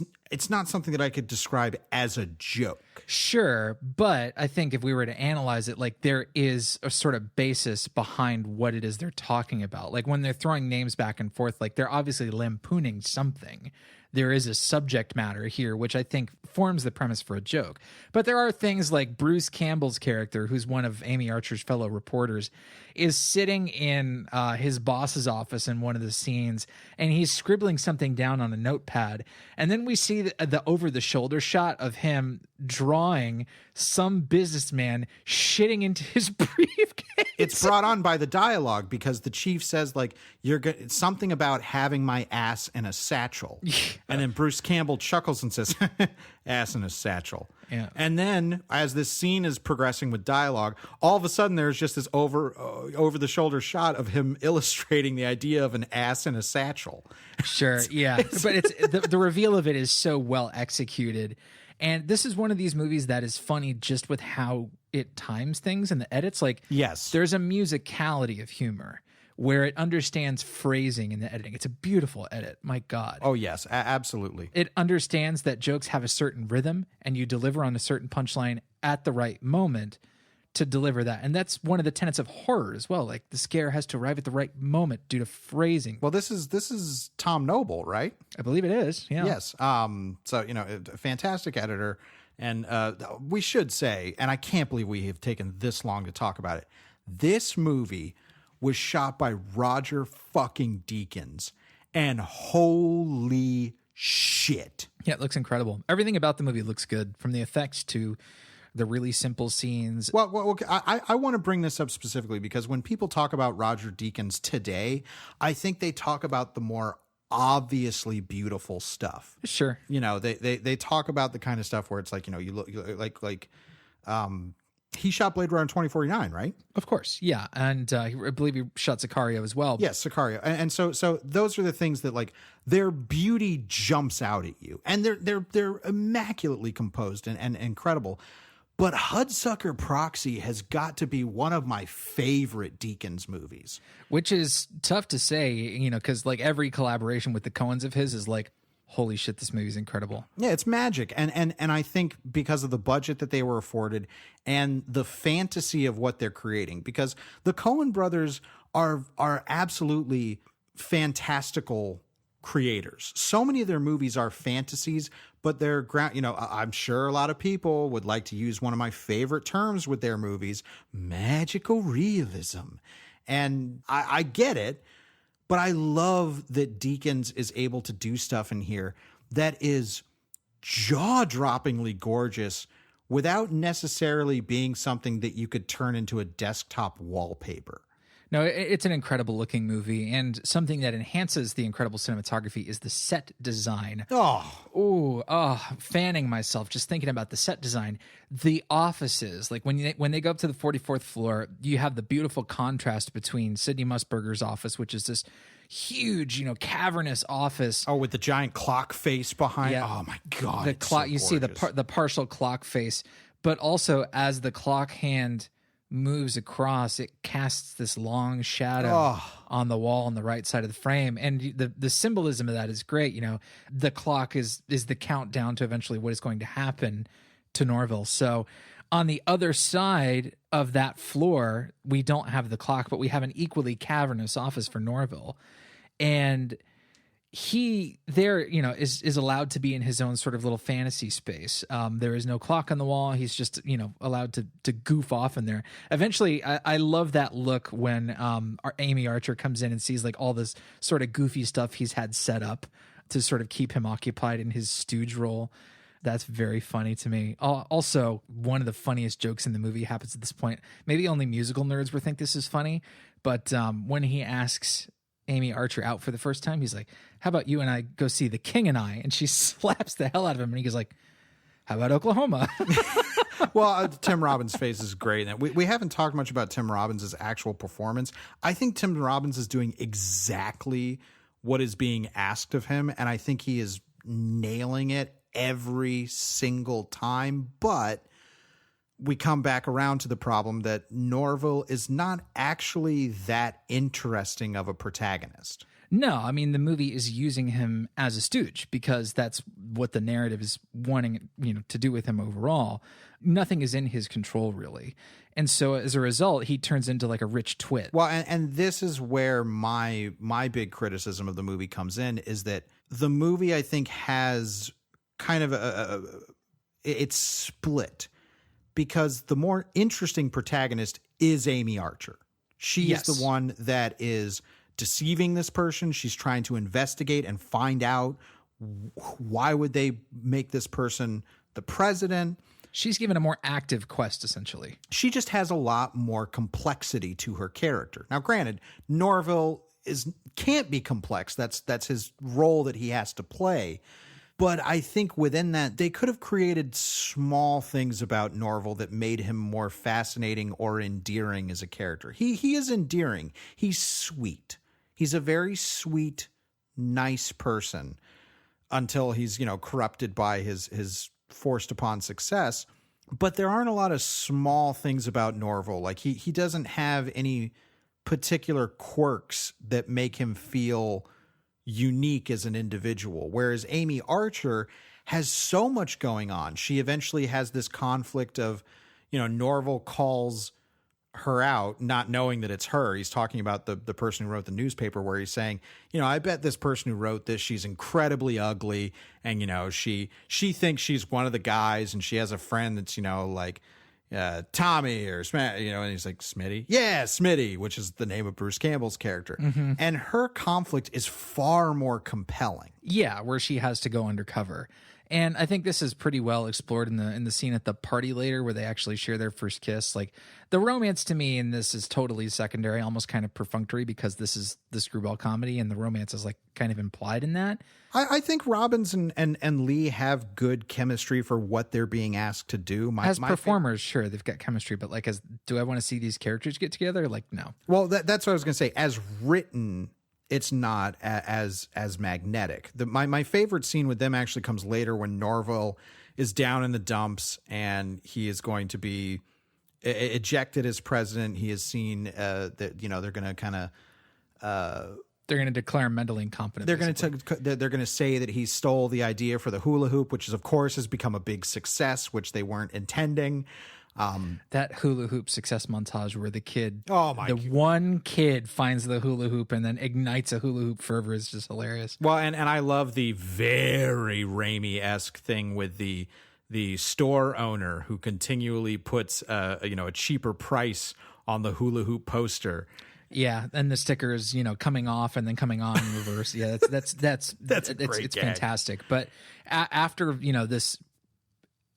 not something that I could describe as a joke. Sure, but I think if we were to analyze it, like, there is a sort of basis behind what it is they're talking about. Like, when they're throwing names back and forth, like, they're obviously lampooning something. There is a subject matter here, which I think forms the premise for a joke. But there are things like Bruce Campbell's character, who's one of Amy Archer's fellow reporters, is sitting in his boss's office in one of the scenes, and he's scribbling something down on a notepad. And then we see the over-the-shoulder shot of him drawing some businessman shitting into his briefcase. It's brought on by the dialogue, because the chief says, like, something about having my ass in a satchel. And then Bruce Campbell chuckles and says, ass in a satchel. Yeah. And then as this scene is progressing with dialogue, all of a sudden there's just this over the shoulder shot of him illustrating the idea of an ass in a satchel. Sure. Yeah. But it's the reveal of it is so well executed. And this is one of these movies that is funny just with how it times things in the edits. Like, yes, there's a musicality of humor where it understands phrasing in the editing. It's a beautiful edit. My God. Oh, yes, absolutely. It understands that jokes have a certain rhythm, and you deliver on a certain punchline at the right moment to deliver that. And that's one of the tenets of horror as well. Like, the scare has to arrive at the right moment due to phrasing. Well, this is Tom Noble, right? I believe it is. Yeah. Yes. So, a fantastic editor. And we should say, and I can't believe we have taken this long to talk about it, this movie was shot by Roger fucking Deakins, and holy shit. Yeah, it looks incredible. Everything about the movie looks good, from the effects to the really simple scenes. Well, I want to bring this up specifically because when people talk about Roger Deakins today, I think they talk about the more obviously beautiful stuff. Sure. They talk about the kind of stuff where it's like, you look like he shot Blade Runner 2049, right? Of course. Yeah. And I believe he shot Sicario as well. Yes, Sicario. And so those are the things that, like, their beauty jumps out at you, and they're immaculately composed and incredible. But Hudsucker Proxy has got to be one of my favorite Deakins movies. Which is tough to say, you know, because like every collaboration with the Coens of his is like, holy shit, this movie's incredible. Yeah, it's magic. And I think because of the budget that they were afforded and the fantasy of what they're creating, because the Coen brothers are absolutely fantastical creators. So many of their movies are fantasies, but they're ground, you know, I'm sure a lot of people would like to use one of my favorite terms with their movies, magical realism. And I get it, but I love that Deakins is able to do stuff in here that is jaw-droppingly gorgeous without necessarily being something that you could turn into a desktop wallpaper. No, it's an incredible looking movie, and something that enhances the incredible cinematography is the set design. Fanning myself just thinking about the set design. The offices, like when they go up to the 44th floor, you have the beautiful contrast between Sidney Musburger's office, which is this huge, you know, cavernous office. Oh, with the giant clock face behind. Yeah. Oh my God. The clock, so you see the gorgeous. the partial clock face, but also as the clock hand moves across, it casts this long shadow on the wall on the right side of the frame, and the symbolism of that is great. You know, the clock is the countdown to eventually what is going to happen to Norville. So on the other side of that floor, we don't have the clock, but we have an equally cavernous office for Norville, and he there, you know, is allowed to be in his own sort of little fantasy space. There is no clock on the wall. He's just, you know, allowed to goof off in there. Eventually, I love that look when Amy Archer comes in and sees like all this sort of goofy stuff he's had set up to sort of keep him occupied in his stooge role. That's very funny to me. Also, one of the funniest jokes in the movie happens at this point. Maybe only musical nerds would think this is funny, but when he asks Amy Archer out for the first time, he's like, how about you and I go see The King and I? And she slaps the hell out of him, and he goes like, how about Oklahoma? Well, Tim Robbins' face is great. And we haven't talked much about Tim Robbins' actual performance. I think Tim Robbins is doing exactly what is being asked of him, and I think he is nailing it every single time. But we come back around to the problem that Norville is not actually that interesting of a protagonist. No, I mean, the movie is using him as a stooge because that's what the narrative is wanting, you know, to do with him overall. Nothing is in his control, really. And so as a result, he turns into like a rich twit. Well, and this is where my big criticism of the movie comes in, is that the movie, I think, has kind of it's split, because the more interesting protagonist is Amy Archer. She is the one that is deceiving this person. She's trying to investigate and find out why would they make this person the president. She's given a more active quest, essentially. She just has a lot more complexity to her character. Now, granted, Norville can't be complex. That's his role that he has to play. But I think within that, they could have created small things about Norville that made him more fascinating or endearing as a character. He is endearing. He's sweet. He's a very sweet, nice person until he's, you know, corrupted by his forced upon success. But there aren't a lot of small things about Norville. Like he doesn't have any particular quirks that make him feel unique as an individual, whereas Amy Archer has so much going on. She eventually has this conflict of, you know, Norville calls her out, not knowing that it's her. He's talking about the person who wrote the newspaper, where he's saying, you know, I bet this person who wrote this, she's incredibly ugly, and, you know, she thinks she's one of the guys, and she has a friend that's, you know, like Tommy or Smitty, you know, and he's like, Smitty? Yeah, Smitty, which is the name of Bruce Campbell's character. Mm-hmm. And her conflict is far more compelling. Yeah, where she has to go undercover. And I think this is pretty well explored in the scene at the party later, where they actually share their first kiss. Like, the romance to me in this is totally secondary, almost kind of perfunctory, because this is the screwball comedy, and the romance is like kind of implied in that. I think Robbins and Lee have good chemistry for what they're being asked to do. As performers, sure, they've got chemistry, but like, do I want to see these characters get together? Like, no. Well, that's what I was going to say. As written, it's not as magnetic. My favorite scene with them actually comes later, when Norville is down in the dumps, and he is going to be ejected as president. He has seen that they're going to kind of they're going to declare him mentally incompetent. They're going to say that he stole the idea for the hula hoop, which is of course has become a big success, which they weren't intending. That hula hoop success montage where the kid, one kid finds the hula hoop and then ignites a hula hoop fervor is just hilarious. Well, and I love the very Raimi-esque thing with the store owner who continually puts a cheaper price on the hula hoop poster. Yeah, and the stickers, coming off and then coming on in reverse. Yeah, that's it's fantastic. But after this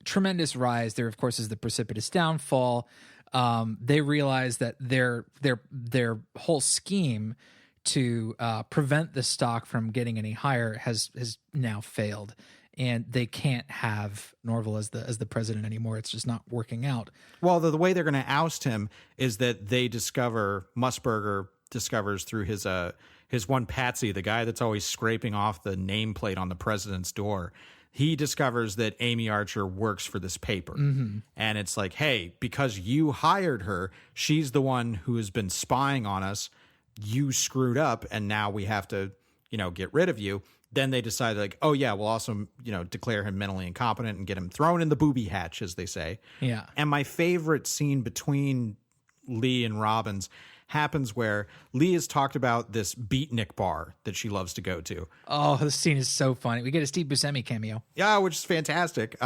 tremendous rise, there of course is the precipitous downfall. They realize that their whole scheme to prevent the stock from getting any higher has now failed, and they can't have Norville as the president anymore. It's just not working out. Well, the way they're going to oust him is that Musburger discovers through his one patsy, the guy that's always scraping off the nameplate on the president's door. He discovers that Amy Archer works for this paper. Mm-hmm. And it's like, hey, because you hired her, she's the one who has been spying on us. You screwed up, and now we have to, get rid of you. Then they decide, like, oh, yeah, we'll also, declare him mentally incompetent and get him thrown in the booby hatch, as they say. Yeah. And my favorite scene between Lee and Robbins happens where Lee has talked about this beatnik bar that she loves to go to. Oh, this scene is so funny. We get a Steve Buscemi cameo. Yeah, which is fantastic.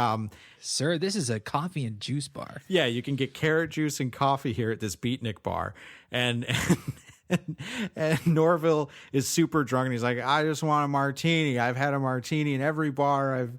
Sir, this is a coffee and juice bar. Yeah, you can get carrot juice and coffee here at this beatnik bar. And Norville is super drunk, and he's like, I just want a martini. I've had a martini in every bar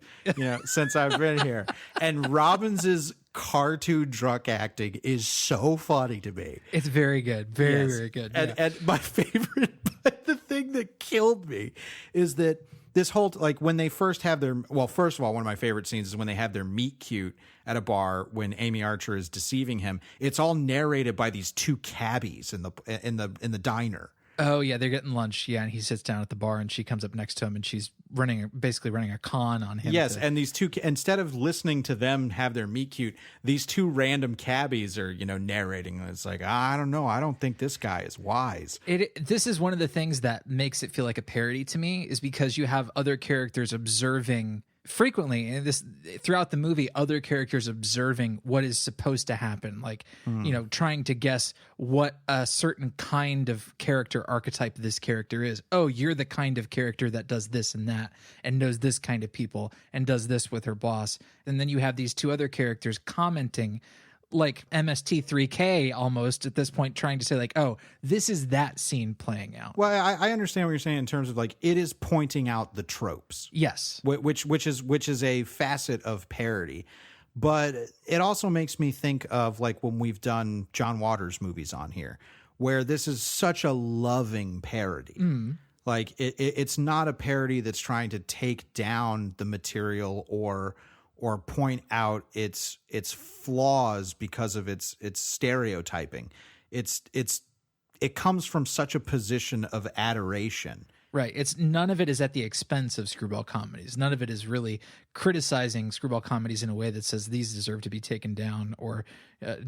since I've been here. And Robbins's cartoon drunk acting is so funny to me. It's very good. Very good. And my favorite, but the thing that killed me is that this whole, like, when they first have first of all, one of my favorite scenes is when they have their meet cute at a bar when Amy Archer is deceiving him. It's all narrated by these two cabbies in the diner. Oh yeah, they're getting lunch. Yeah, and he sits down at the bar, and she comes up next to him, and she's basically running a con on him. Yes, and these two, instead of listening to them have their meet cute, these two random cabbies are narrating. It's like, I don't know, I don't think this guy is wise. This is one of the things that makes it feel like a parody to me, is because you have other characters observing frequently, and this throughout the movie, other characters observing what is supposed to happen, like trying to guess what a certain kind of character archetype this character is. Oh, you're the kind of character that does this and that and knows this kind of people and does this with her boss. And then you have these two other characters commenting, like MST3K almost at this point, trying to say, like, oh, this is that scene playing out. Well, I understand what you're saying in terms of, like, it is pointing out the tropes. Yes. Which is a facet of parody. But it also makes me think of, like, when we've done John Waters movies on here, where this is such a loving parody. Mm. Like, it's not a parody that's trying to take down the material or point out its flaws because of its stereotyping. It comes from such a position of adoration. Right. It's none of it is at the expense of screwball comedies. None of it is really criticizing screwball comedies in a way that says these deserve to be taken down or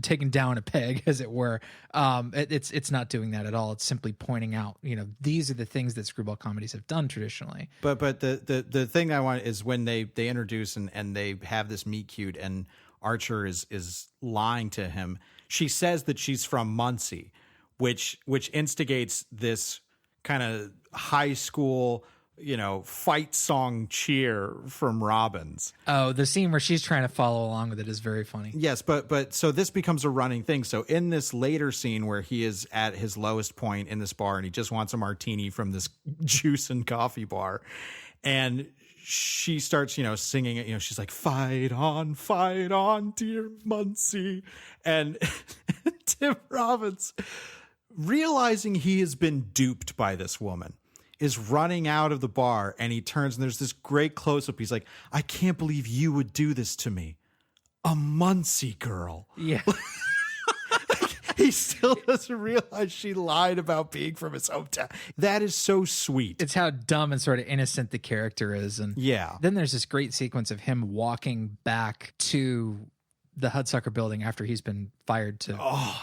taken down a peg, as it were. It's not doing that at all. It's simply pointing out, these are the things that screwball comedies have done traditionally. But the thing I want is when they introduce and they have this meet cute and Archer is lying to him. She says that she's from Muncie, which instigates this kind of high school, fight song cheer from Robbins. Oh, the scene where she's trying to follow along with it is very funny. Yes, but so this becomes a running thing. So in this later scene where he is at his lowest point in this bar and he just wants a martini from this juice and coffee bar, and she starts, singing it, she's like, fight on, dear Muncie. And Tim Robbins, realizing he has been duped by this woman, is running out of the bar, and he turns and there's this great close-up. He's like, I can't believe you would do this to me. A Muncie girl. Yeah. He still doesn't realize she lied about being from his hometown. That is so sweet. It's how dumb and sort of innocent the character is. And Yeah. then there's this great sequence of him walking back to the Hudsucker building after he's been fired to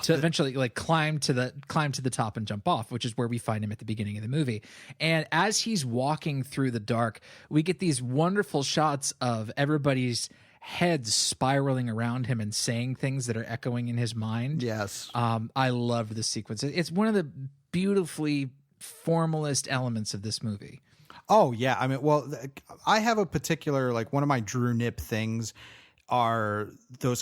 eventually like climb to the top and jump off, which is where we find him at the beginning of the movie. And as he's walking through the dark, we get these wonderful shots of everybody's heads spiraling around him and saying things that are echoing in his mind. Yes. I love this sequence. It's one of the beautifully formalist elements of this movie. Oh, yeah. I mean, well, I have a particular, like, one of my Drew Nip things are those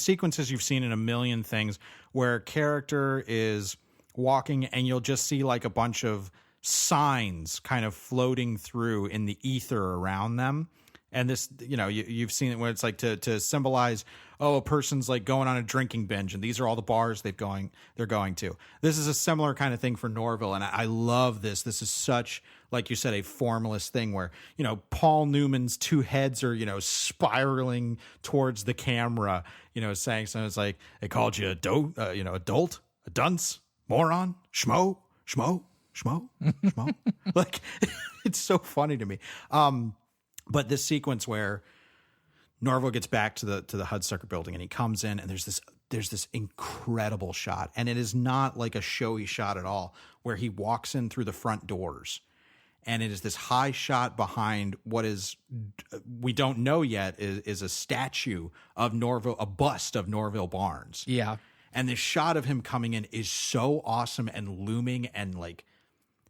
sequences you've seen in a million things where a character is walking and you'll just see like a bunch of signs kind of floating through in the ether around them. And this, you know, you've seen it where it's like to symbolize, oh, a person's like going on a drinking binge, and these are all the bars they're going to. This is a similar kind of thing for Norville, and I love this. This is such, like you said, a formalist thing where, you know, Paul Newman's two heads are, you know, spiraling towards the camera, you know, saying something. It's like, they called you adult, a dunce, moron, schmo. Like, it's so funny to me. But this sequence where Norville gets back to the Hudsucker building and he comes in and there's this incredible shot, and it is not like a showy shot at all, where he walks in through the front doors and it is this high shot behind what is, we don't know yet, is a statue of Norville, a bust of Norville Barnes. Yeah. And this shot of him coming in is so awesome and looming, and like,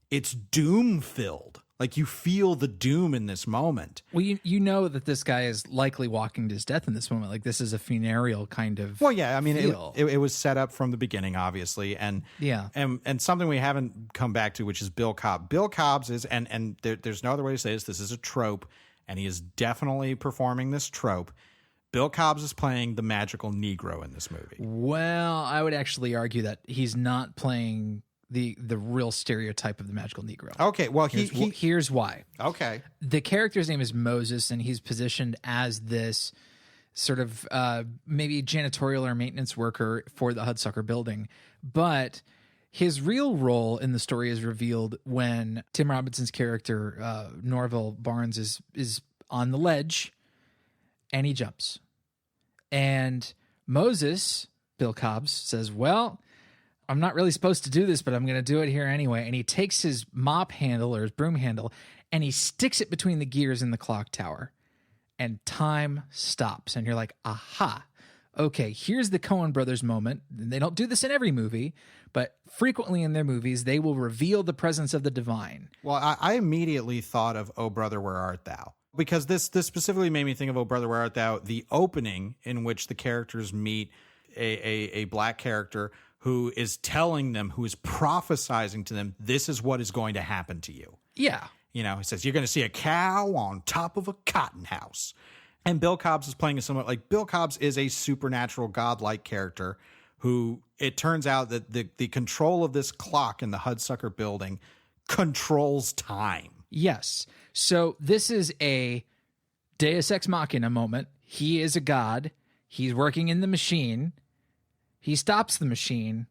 it's doom filled. Like, you feel the doom in this moment. Well, you know that this guy is likely walking to his death in this moment. Like, this is a funereal kind of. Well, yeah, I mean, feel. it was set up from the beginning, obviously, and yeah, and something we haven't come back to, which is Bill Cobb. Bill Cobb's is, and there's no other way to say this. This is a trope, and he is definitely performing this trope. Bill Cobb's is playing the magical Negro in this movie. Well, I would actually argue that he's not playing the real stereotype of the magical Negro. Okay, well, here's why. Okay. The character's name is Moses, and he's positioned as this sort of maybe janitorial or maintenance worker for the Hudsucker building. But his real role in the story is revealed when Tim Robinson's character, Norville Barnes, is on the ledge, and he jumps. And Moses, Bill Cobbs, says, well, I'm not really supposed to do this, but I'm going to do it here anyway. And he takes his mop handle or his broom handle and he sticks it between the gears in the clock tower, and time stops. And you're like, aha, okay, here's the Coen brothers moment. They don't do this in every movie, but frequently in their movies, they will reveal the presence of the divine. Well, I immediately thought of Oh Brother, Where Art Thou? Because this specifically made me think of Oh Brother, Where Art Thou, the opening in which the characters meet a black character who is telling them, who is prophesizing to them, this is what is going to happen to you. Yeah. You know, he says, you're going to see a cow on top of a cotton house. And Bill Cobbs is playing a somewhat, like, Bill Cobbs is a supernatural, godlike character who, it turns out that the control of this clock in the Hudsucker building controls time. Yes. So this is a Deus Ex Machina moment. He is a god. He's working in the machine. He stops the machine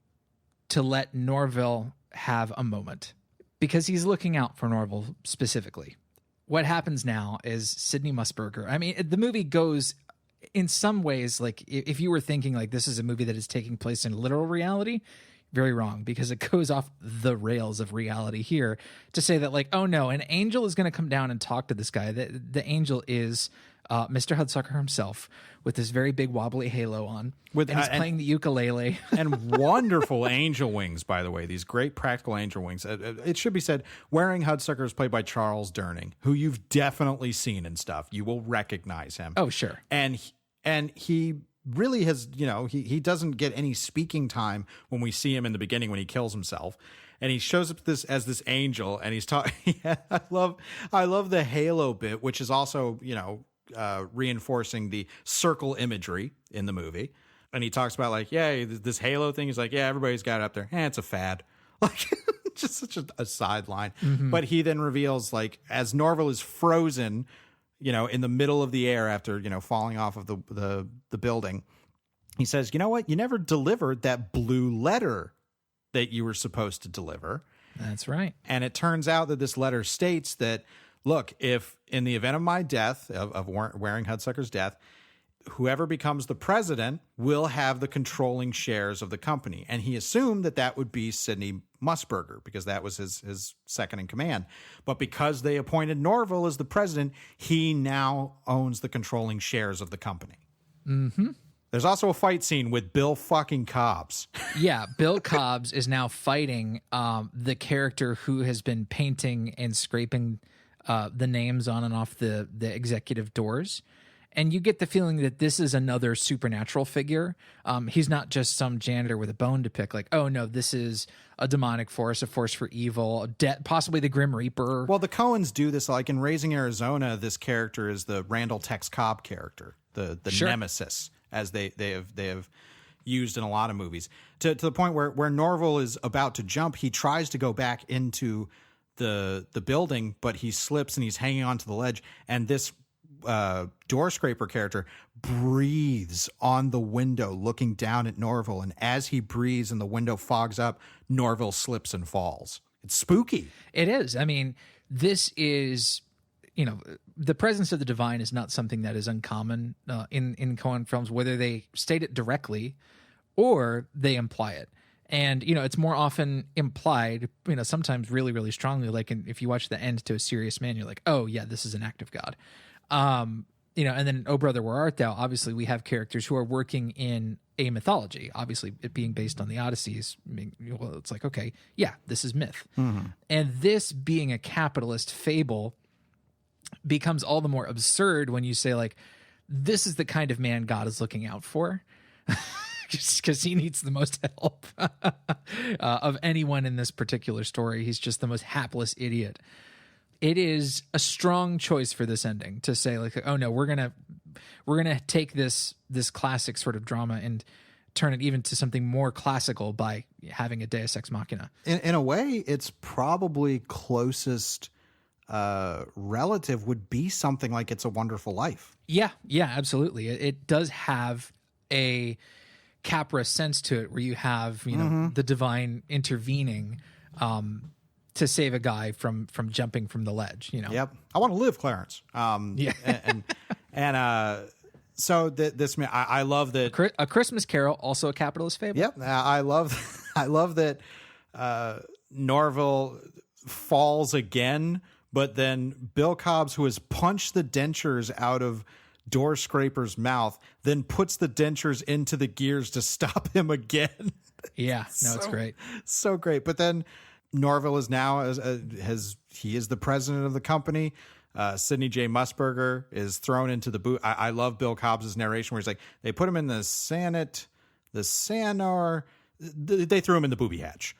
to let Norville have a moment because he's looking out for Norville specifically. What happens now is Sidney Musburger. I mean, the movie goes in some ways, like, if you were thinking like this is a movie that is taking place in literal reality, very wrong, because it goes off the rails of reality here to say that, like, oh no, an angel is going to come down and talk to this guy. The angel is Mr. Hudsucker himself, with this very big wobbly halo on, and he's playing the ukulele. And wonderful angel wings, by the way, these great practical angel wings. It should be said, wearing Hudsucker is played by Charles Durning, who you've definitely seen in stuff. You will recognize him. Oh, sure. And he really has, you know, he doesn't get any speaking time when we see him in the beginning when he kills himself. And he shows up as this angel, and he's talking. Yeah, I love the halo bit, which is also, you know, reinforcing the circle imagery in the movie. And he talks about, like, yeah, this halo thing. He's like, yeah, everybody's got it up there. It's a fad. Like, just such a sideline. Mm-hmm. But he then reveals, like, as Norville is frozen, you know, in the middle of the air after, you know, falling off of the building, he says, you know what? You never delivered that blue letter that you were supposed to deliver. That's right. And it turns out that this letter states that, look, if in the event of my death, of Waring Hudsucker's death, whoever becomes the president will have the controlling shares of the company. And he assumed that that would be Sidney Musburger because that was his second in command. But because they appointed Norville as the president, he now owns the controlling shares of the company. Mm-hmm. There's also a fight scene with Bill fucking Cobbs. Yeah, Bill Cobbs is now fighting the character who has been painting and scraping the names on and off the executive doors. And you get the feeling that this is another supernatural figure. He's not just some janitor with a bone to pick. Like, oh no, this is a demonic force, a force for evil, possibly the Grim Reaper. Well, the Coens do this. Like in Raising Arizona, this character is the Randall Tex Cobb character, the Sure. nemesis, as they have used in a lot of movies. To the point where Norville is about to jump, he tries to go back into the building, but he slips and he's hanging onto the ledge, and this door scraper character breathes on the window looking down at Norville, and as he breathes and the window fogs up, Norville slips and falls. It's spooky. It is. I mean, this is, the presence of the divine is not something that is uncommon in Coen films, whether they state it directly or they imply it. And, it's more often implied, sometimes really, really strongly. Like if you watch the end to A Serious Man, you're like, oh yeah, this is an act of God. And then Oh Brother, Where Art Thou? Obviously, we have characters who are working in a mythology. Obviously, it being based on the Odysseys, well, it's like, okay, yeah, this is myth. Mm-hmm. And this being a capitalist fable becomes all the more absurd when you say, like, this is the kind of man God is looking out for. Because he needs the most help of anyone in this particular story. He's just the most hapless idiot. It is a strong choice for this ending to say, like, oh no, we're gonna take this classic sort of drama and turn it even to something more classical by having a Deus Ex Machina. In a way, it's probably closest relative would be something like It's a Wonderful Life. Yeah, absolutely. It does have a Capra sense to it, where you have the divine intervening to save a guy from jumping from the ledge. Yep. I want to live, Clarence. Yeah. and so this man, I love that. A Christmas Carol, also a capitalist fable. Yep. I love that Norville falls again, but then Bill Cobbs, who has punched the dentures out of door scraper's mouth, then puts the dentures into the gears to stop him again. Yeah, no, it's great. So great. But then Norville is now he is the president of the company. Sidney J. Musburger is thrown into the boot. I love Bill Cobbs' narration where he's like, they put him in the Sanor, they threw him in the booby hatch.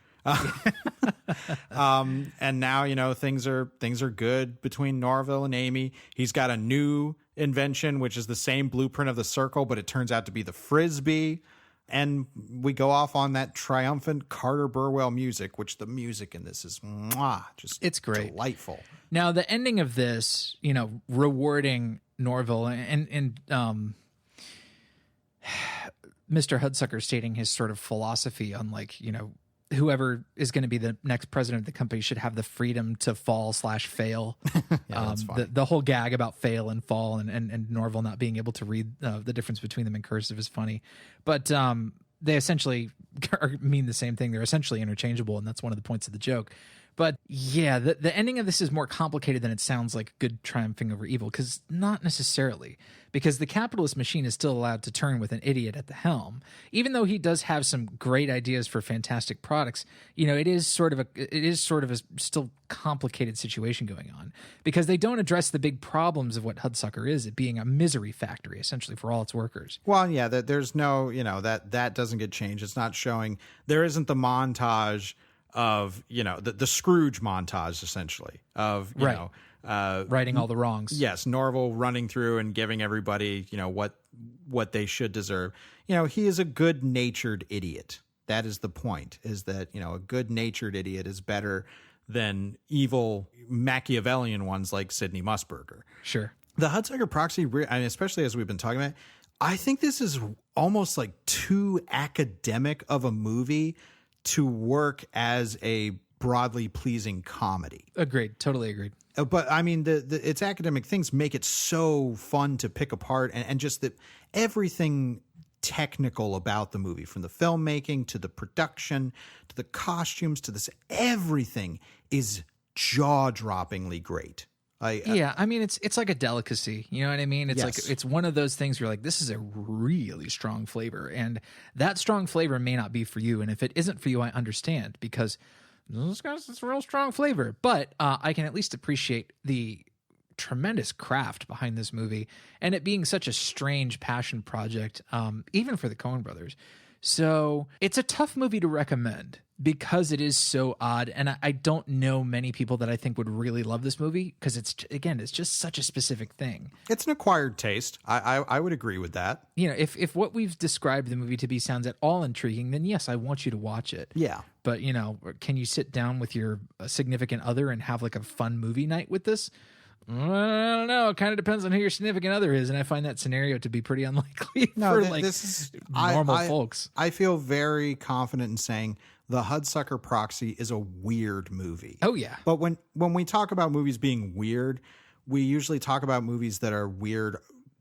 And now, things are good between Norville and Amy. He's got a new invention, which is the same blueprint of the circle, but it turns out to be the Frisbee. And we go off on that triumphant Carter Burwell music, which the music in this is it's great. Delightful. Now, the ending of this, rewarding Norville and Mr. Hudsucker stating his sort of philosophy on, like, whoever is going to be the next president of the company should have the freedom to fall/fail. Yeah, the whole gag about fail and fall and Norville not being able to read the difference between them in cursive is funny. But they essentially mean the same thing. They're essentially interchangeable, and that's one of the points of the joke. But yeah, the ending of this is more complicated than it sounds, like good triumphing over evil, because not necessarily. Because the capitalist machine is still allowed to turn with an idiot at the helm. Even though he does have some great ideas for fantastic products, it is sort of a still complicated situation going on, because they don't address the big problems of what Hudsucker is, it being a misery factory essentially for all its workers. Well, yeah, there's no, that doesn't get changed. It's not showing. There isn't the montage of the Scrooge montage essentially of righting all the wrongs. Yes, Norville running through and giving everybody what they should deserve. He is a good-natured idiot. That is the point. Is that a good-natured idiot is better than evil Machiavellian ones like Sidney Musburger. Sure. The Hudsucker Proxy, especially as we've been talking about, I think this is almost like too academic of a movie to work as a broadly pleasing comedy. Agreed. Totally agreed. But I mean, its academic things make it so fun to pick apart, and just that everything technical about the movie, from the filmmaking to the production to the costumes to this, everything is jaw-droppingly great. I mean, it's like a delicacy. You know what I mean? It's like, it's one of those things where you're like, this is a really strong flavor, and that strong flavor may not be for you. And if it isn't for you, I understand, because this guy's this real strong flavor. But I can at least appreciate the tremendous craft behind this movie, and it being such a strange passion project, even for the Coen brothers. So it's a tough movie to recommend because it is so odd. And I don't know many people that I think would really love this movie, because it's just such a specific thing. It's an acquired taste. I would agree with that. You know, if what we've described the movie to be sounds at all intriguing, then yes, I want you to watch it. Yeah. But, you know, can you sit down with your significant other and have like a fun movie night with this? I don't know. It kind of depends on who your significant other is, and I find that scenario to be pretty unlikely for normal folks. I feel very confident in saying The Hudsucker Proxy is a weird movie. Oh yeah. But when we talk about movies being weird, we usually talk about movies that are weird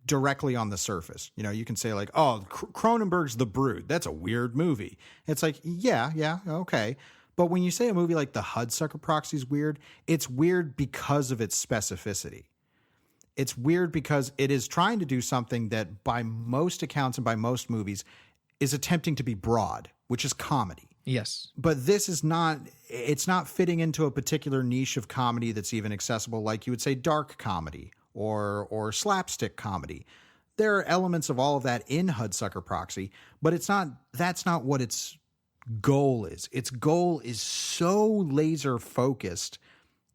directly on the surface. You know, you can say like, oh, Cronenberg's The Brood. That's a weird movie. It's like, yeah, okay. But when you say a movie like The Hudsucker Proxy is weird, it's weird because of its specificity. It's weird because it is trying to do something that by most accounts and by most movies is attempting to be broad, which is comedy. Yes. But this is not, it's not fitting into a particular niche of comedy that's even accessible, like you would say dark comedy or slapstick comedy. There are elements of all of that in Hudsucker Proxy, but that's not what its goal is. Its goal is so laser focused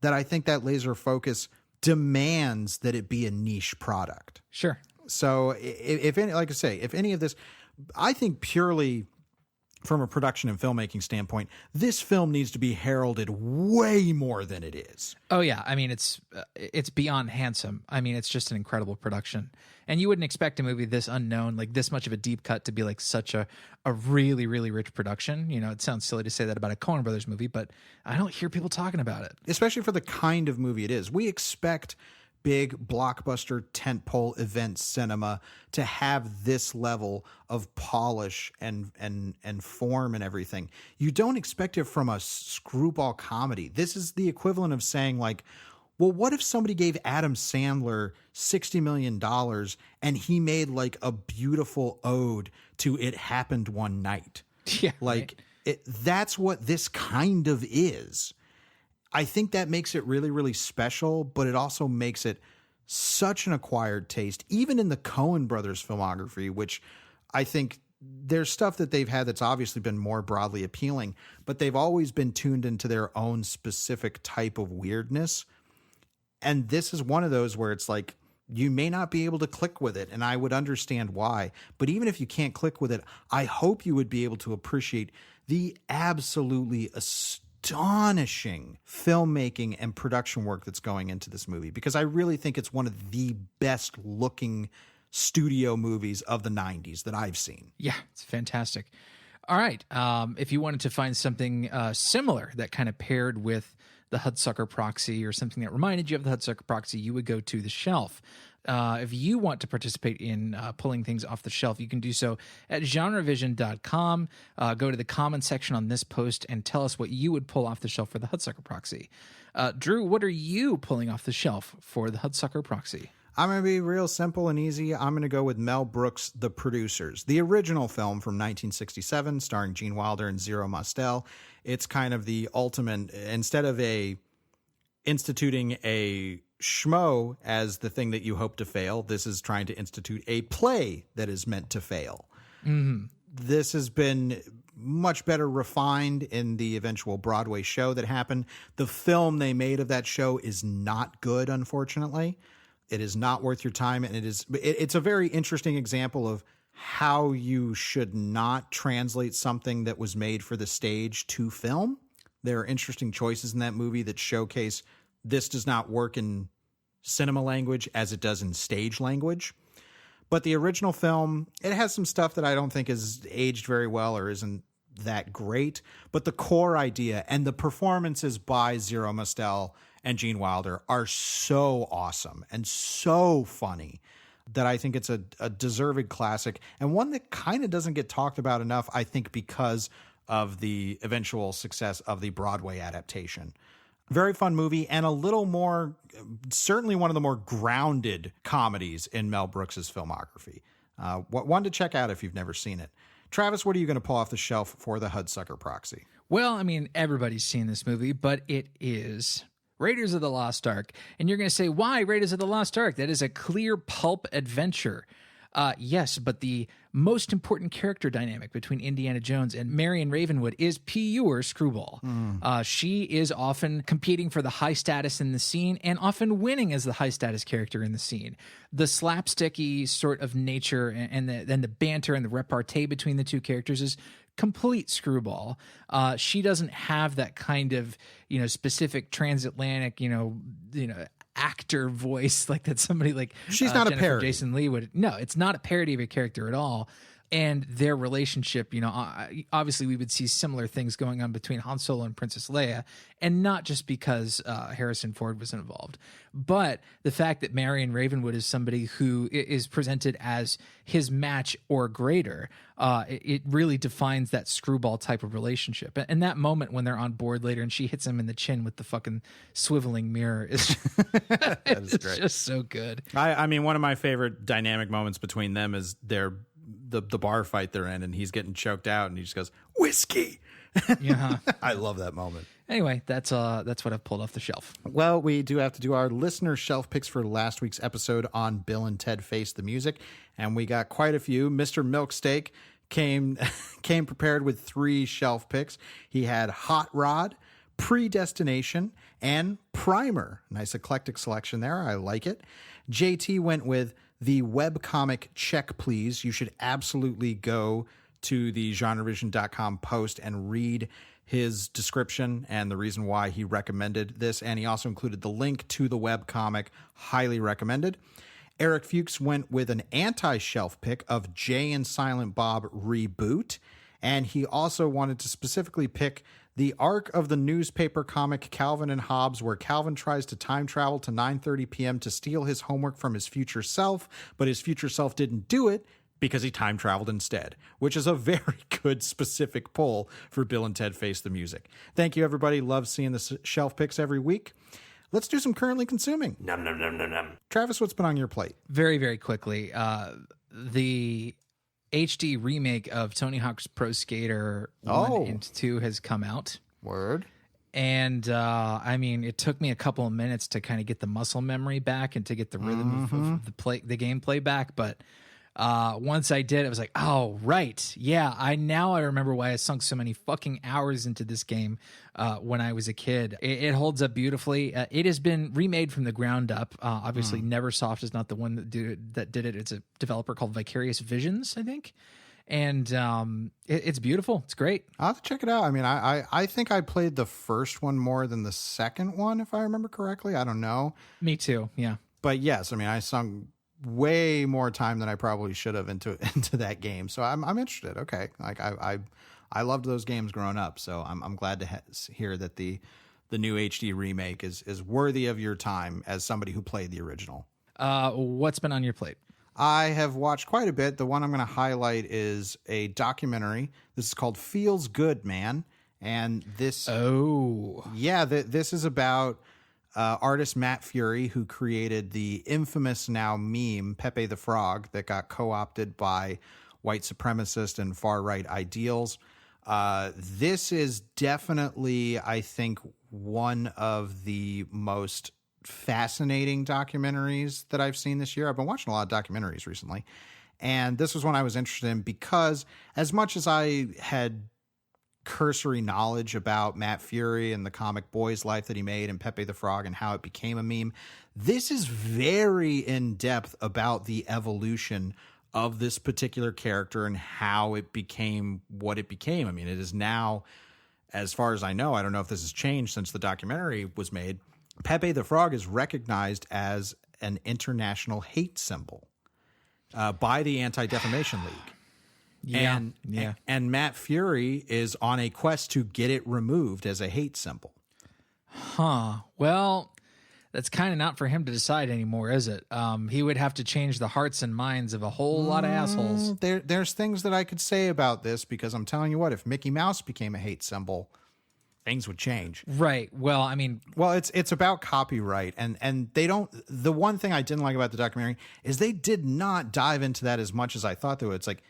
that I think that laser focus demands that it be a niche product. Sure. So if any, like I say, if any of this, I think purely from a production and filmmaking standpoint, this film needs to be heralded way more than it is. Oh yeah, I mean it's beyond handsome. I mean, it's just an incredible production, and you wouldn't expect a movie this unknown, like this much of a deep cut, to be like such a really rich production. You know, it sounds silly to say that about a Coen Brothers movie, but I don't hear people talking about it, especially for the kind of movie it is. We expect big blockbuster tentpole event cinema to have this level of polish and form and everything. You don't expect it from a screwball comedy. This is the equivalent of saying like, well, what if somebody gave Adam Sandler $60 million and he made like a beautiful ode to It Happened One Night? Yeah, like right. That's what this kind of is. I think that makes it really special, but it also makes it such an acquired taste, even in the Coen brothers filmography, which I think there's stuff that they've had that's obviously been more broadly appealing, but they've always been tuned into their own specific type of weirdness. And this is one of those where it's like, you may not be able to click with it, and I would understand why. But even if you can't click with it, I hope you would be able to appreciate the absolutely astonishing filmmaking and production work that's going into this movie, because I really think it's one of the best looking studio movies of the 90s that I've seen. Yeah, it's fantastic. All right. If you wanted to find something similar that kind of paired with the Hudsucker Proxy, or something that reminded you of the Hudsucker Proxy, you would go to The Shelf. If you want to participate in pulling things off the shelf, you can do so at genrevision.com. Go to the comment section on this post and tell us what you would pull off the shelf for the Hudsucker Proxy. Drew, what are you pulling off the shelf for the Hudsucker Proxy? I'm going to be real simple and easy. I'm going to go with Mel Brooks' The Producers, the original film from 1967, starring Gene Wilder and Zero Mostel. It's kind of the ultimate, instead of instituting a schmo as the thing that you hope to fail, this is trying to institute a play that is meant to fail. Mm-hmm. This has been much better refined in the eventual Broadway show that happened. The film they made of that show is not good, unfortunately. It is not worth your time, and it's a very interesting example of how you should not translate something that was made for the stage to film. There are interesting choices in that movie that showcase this does not work in cinema language as it does in stage language. But the original film, it has some stuff that I don't think is aged very well or isn't that great. But the core idea and the performances by Zero Mostel and Gene Wilder are so awesome and so funny that I think it's a deserved classic, and one that kind of doesn't get talked about enough, I think, because of the eventual success of the Broadway adaptation. Very fun movie, and a little more, certainly one of the more grounded comedies in Mel Brooks's filmography. One to check out if you've never seen it. Travis, what are you going to pull off the shelf for the Hudsucker Proxy? Well, I mean, everybody's seen this movie, but it is Raiders of the Lost Ark. And you're going to say, why Raiders of the Lost Ark? That is a clear pulp adventure. Yes, but the most important character dynamic between Indiana Jones and Marion Ravenwood is pure screwball. She is often competing for the high status in the scene and often winning as the high status character in the scene. The slapsticky sort of nature and the banter and the repartee between the two characters is complete screwball. She doesn't have that kind of, specific transatlantic, actor voice like that somebody like she's not Jennifer a parody. Jason Leigh would. No, it's not a parody of a character at all. And their relationship, obviously we would see similar things going on between Han Solo and Princess Leia, and not just because Harrison Ford was involved, but the fact that Marion Ravenwood is somebody who is presented as his match or greater. It really defines that screwball type of relationship. And that moment when they're on board later and she hits him in the chin with the fucking swiveling mirror is it's great. Just so good. I mean, one of my favorite dynamic moments between them is the bar fight they're in, and he's getting choked out, and he just goes, "Whiskey." Yeah, I love that moment. Anyway, that's what I've pulled off the shelf. Well, we do have to do our listener shelf picks for last week's episode on Bill and Ted Face the Music, and we got quite a few. Mr. Milksteak came prepared with 3 shelf picks. He had Hot Rod, Predestination, and Primer. Nice eclectic selection there. I like it. JT went with the webcomic Check Please. You should absolutely go to the genrevision.com post and read his description and the reason why he recommended this. And he also included the link to the webcomic. Highly recommended. Eric Fuchs went with an anti-shelf pick of Jay and Silent Bob Reboot. And he also wanted to specifically pick the arc of the newspaper comic Calvin and Hobbes, where Calvin tries to time travel to 9:30 p.m. to steal his homework from his future self, but his future self didn't do it because he time traveled instead, which is a very good specific pull for Bill and Ted Face the Music. Thank you, everybody. Love seeing the shelf picks every week. Let's do some currently consuming. Nom nom nom nom nom. Travis, what's been on your plate? Very, very quickly. The HD remake of Tony Hawk's Pro Skater 1 and 2 has come out. Word. And I mean, it took me a couple of minutes to kind of get the muscle memory back and to get the rhythm of the gameplay back. But once I did, I was like, oh, right. Yeah, I remember why I sunk so many fucking hours into this game when I was a kid. It holds up beautifully. It has been remade from the ground up. Obviously, Neversoft is not the one that did it. It's a developer called Vicarious Visions, I think. And it's beautiful. It's great. I'll have to check it out. I mean, I think I played the first one more than the second one, if I remember correctly. I don't know. Me too, yeah. But yes, I mean, I sunk way more time than I probably should have into that game. So I'm interested. Okay. Like I loved those games growing up. So I'm glad to hear that the new HD remake is worthy of your time as somebody who played the original. What's been on your plate? I have watched quite a bit. The one I'm going to highlight is a documentary. This is called Feels Good, Man. And this, this is about artist Matt Fury, who created the infamous now meme Pepe the Frog that got co-opted by white supremacist and far-right ideals. This is definitely, I think, one of the most fascinating documentaries that I've seen this year. I've been watching a lot of documentaries recently, and this was one I was interested in because as much as I had cursory knowledge about Matt Fury and the comic Boy's life that he made and Pepe the Frog and how it became a meme, this is very in-depth about the evolution of this particular character and how it became what it became. I mean, it is now, as far as I know, I don't know if this has changed since the documentary was made, Pepe the Frog is recognized as an international hate symbol. by the Anti-Defamation League. And Matt Fury is on a quest to get it removed as a hate symbol. Huh. Well, that's kind of not for him to decide anymore, is it? He would have to change the hearts and minds of a whole lot of assholes. There's things that I could say about this, because I'm telling you what, if Mickey Mouse became a hate symbol, things would change. Right. Well, I mean, it's about copyright, and they don't. The one thing I didn't like about the documentary is they did not dive into that as much as I thought they would. It's like,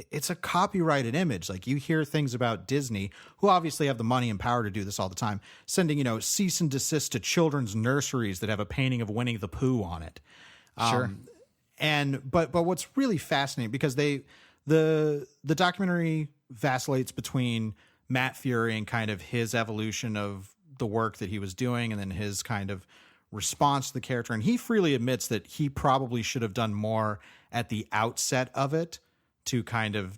it's a copyrighted image. Like, you hear things about Disney, who obviously have the money and power to do this all the time, sending, cease and desist to children's nurseries that have a painting of Winnie the Pooh on it. Sure. But what's really fascinating, because the documentary vacillates between Matt Fury and kind of his evolution of the work that he was doing, and then his kind of response to the character. And he freely admits that he probably should have done more at the outset of it to kind of,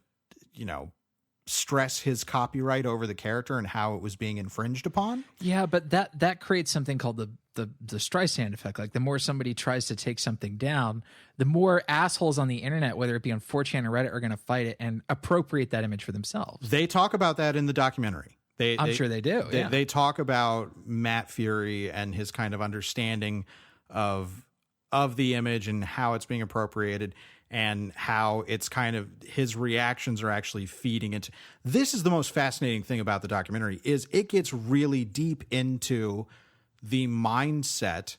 stress his copyright over the character and how it was being infringed upon. Yeah, but that creates something called the Streisand effect. Like, the more somebody tries to take something down, the more assholes on the internet, whether it be on 4chan or Reddit, are going to fight it and appropriate that image for themselves. They talk about that in the documentary. I'm sure they do. They talk about Matt Fury and his kind of understanding of the image and how it's being appropriated, and how it's kind of, his reactions are actually feeding into. This is the most fascinating thing about the documentary, is it gets really deep into the mindset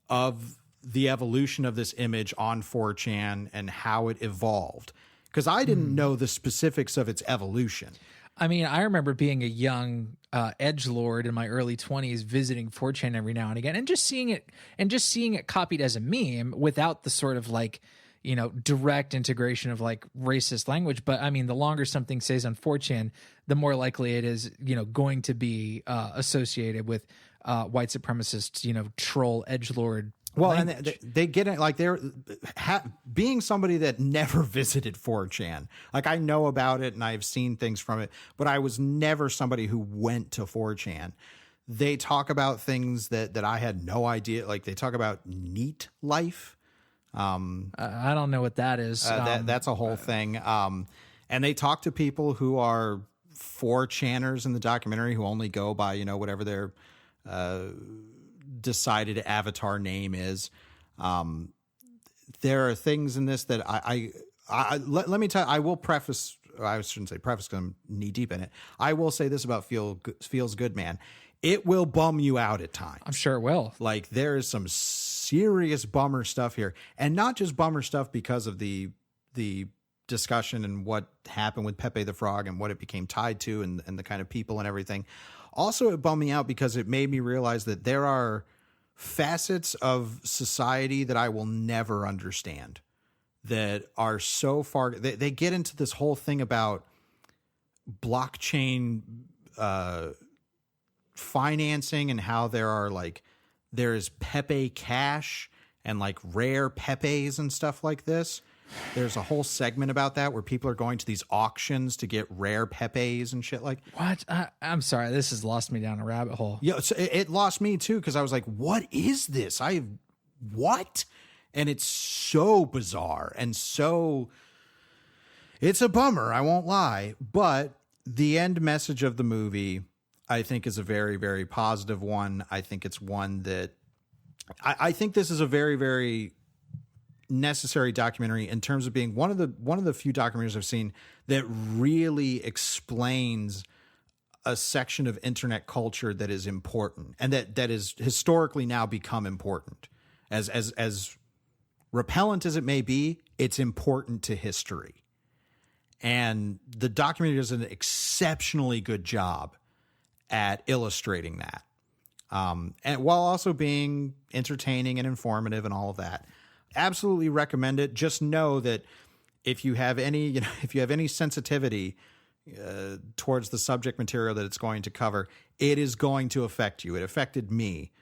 of the evolution of this image on 4chan and how it evolved. Because I didn't know the specifics of its evolution. I mean, I remember being a young edgelord in my early 20s, visiting 4chan every now and again, and just seeing it copied as a meme without the sort of like, direct integration of like racist language. But I mean, the longer something stays on 4chan, the more likely it is, going to be associated with white supremacist, troll edgelord. Well, language. and they get it, like, they're being somebody that never visited 4chan. Like, I know about it and I've seen things from it, but I was never somebody who went to 4chan. They talk about things that I had no idea. Like, they talk about neat life. I don't know what that is. That's a whole thing. And they talk to people who are 4chaners in the documentary, who only go by, whatever their decided avatar name is. There are things in this that let me tell you, I will preface, I shouldn't say preface because I'm knee deep in it. I will say this about Feels Good Man. It will bum you out at times. I'm sure it will. Like, there is some serious bummer stuff here, and not just bummer stuff because of the discussion and what happened with Pepe the Frog and what it became tied to, and the kind of people and everything. Also, it bummed me out because it made me realize that there are facets of society that I will never understand, that are so far. They get into this whole thing about blockchain financing, and how there is Pepe Cash and like rare Pepes and stuff like this. There's a whole segment about that where people are going to these auctions to get rare Pepes and shit like. What? I'm sorry. This has lost me down a rabbit hole. Yeah, it lost me too, because I was like, what is this? What? And it's so bizarre and so. It's a bummer, I won't lie. But the end message of the movie, I think, is a very, very positive one. I think it's one that I think this is a very, very necessary documentary in terms of being one of the few documentaries I've seen that really explains a section of internet culture that is important, and that is historically now become important. As repellent as it may be, it's important to history. And the documentary does an exceptionally good job at illustrating that, and while also being entertaining and informative and all of that. Absolutely recommend it. Just know that if you have any sensitivity towards the subject material that it's going to cover, it is going to affect you. It affected me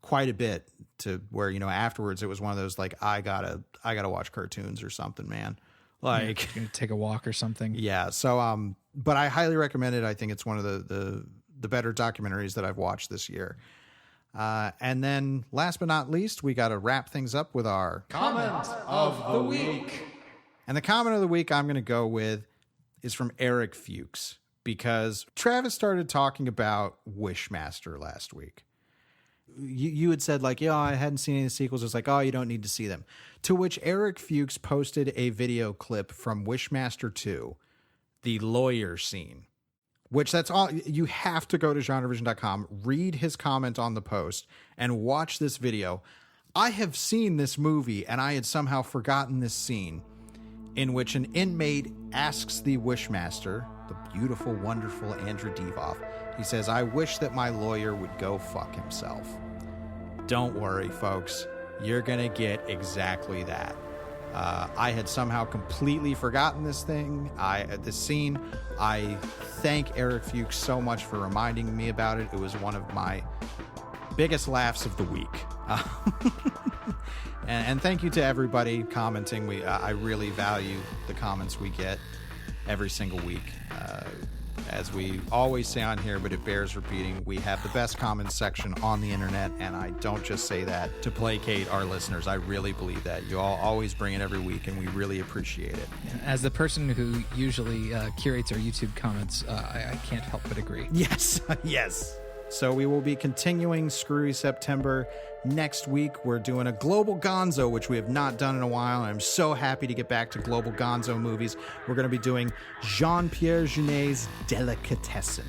quite a bit, to where, afterwards it was one of those, like, I gotta watch cartoons or something, man. Like, you're gonna take a walk or something. Yeah. So, but I highly recommend it. I think it's one of the better documentaries that I've watched this year. And then last but not least, we got to wrap things up with our Comment of the week. And the comment of the week I'm going to go with is from Eric Fuchs, because Travis started talking about Wishmaster last week. You had said, like, yeah, I hadn't seen any of the sequels. It's like, oh, you don't need to see them. To which Eric Fuchs posted a video clip from Wishmaster 2, the lawyer scene, which that's all. You have to go to genrevision.com, read his comment on the post, and watch this video. I have seen this movie, and I had somehow forgotten this scene in which an inmate asks the Wishmaster, the beautiful, wonderful Andrew Divoff, he says, I wish that my lawyer would go fuck himself. Don't worry, folks. You're going to get exactly that. I had somehow completely forgotten this scene. I thank Eric Fuchs so much for reminding me about it. It was one of my biggest laughs of the week. And thank you to everybody commenting. I really value the comments we get every single week. As we always say on here, but it bears repeating, we have the best comments section on the internet, and I don't just say that to placate our listeners. I really believe that. You all always bring it every week, and we really appreciate it. As the person who usually curates our YouTube comments, I can't help but agree. Yes, yes. So we will be continuing Screwy September. Next week, we're doing a Global Gonzo, which we have not done in a while. I'm so happy to get back to Global Gonzo movies. We're going to be doing Jean-Pierre Jeunet's Delicatessen.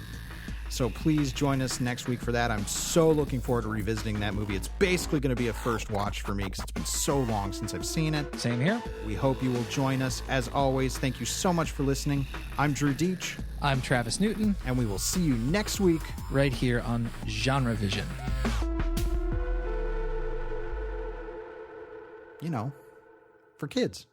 So please join us next week for that. I'm so looking forward to revisiting that movie. It's basically going to be a first watch for me because it's been so long since I've seen it. Same here. We hope you will join us. As always, thank you so much for listening. I'm Drew Deach. I'm Travis Newton. And we will see you next week right here on Genre Vision. You know, for kids.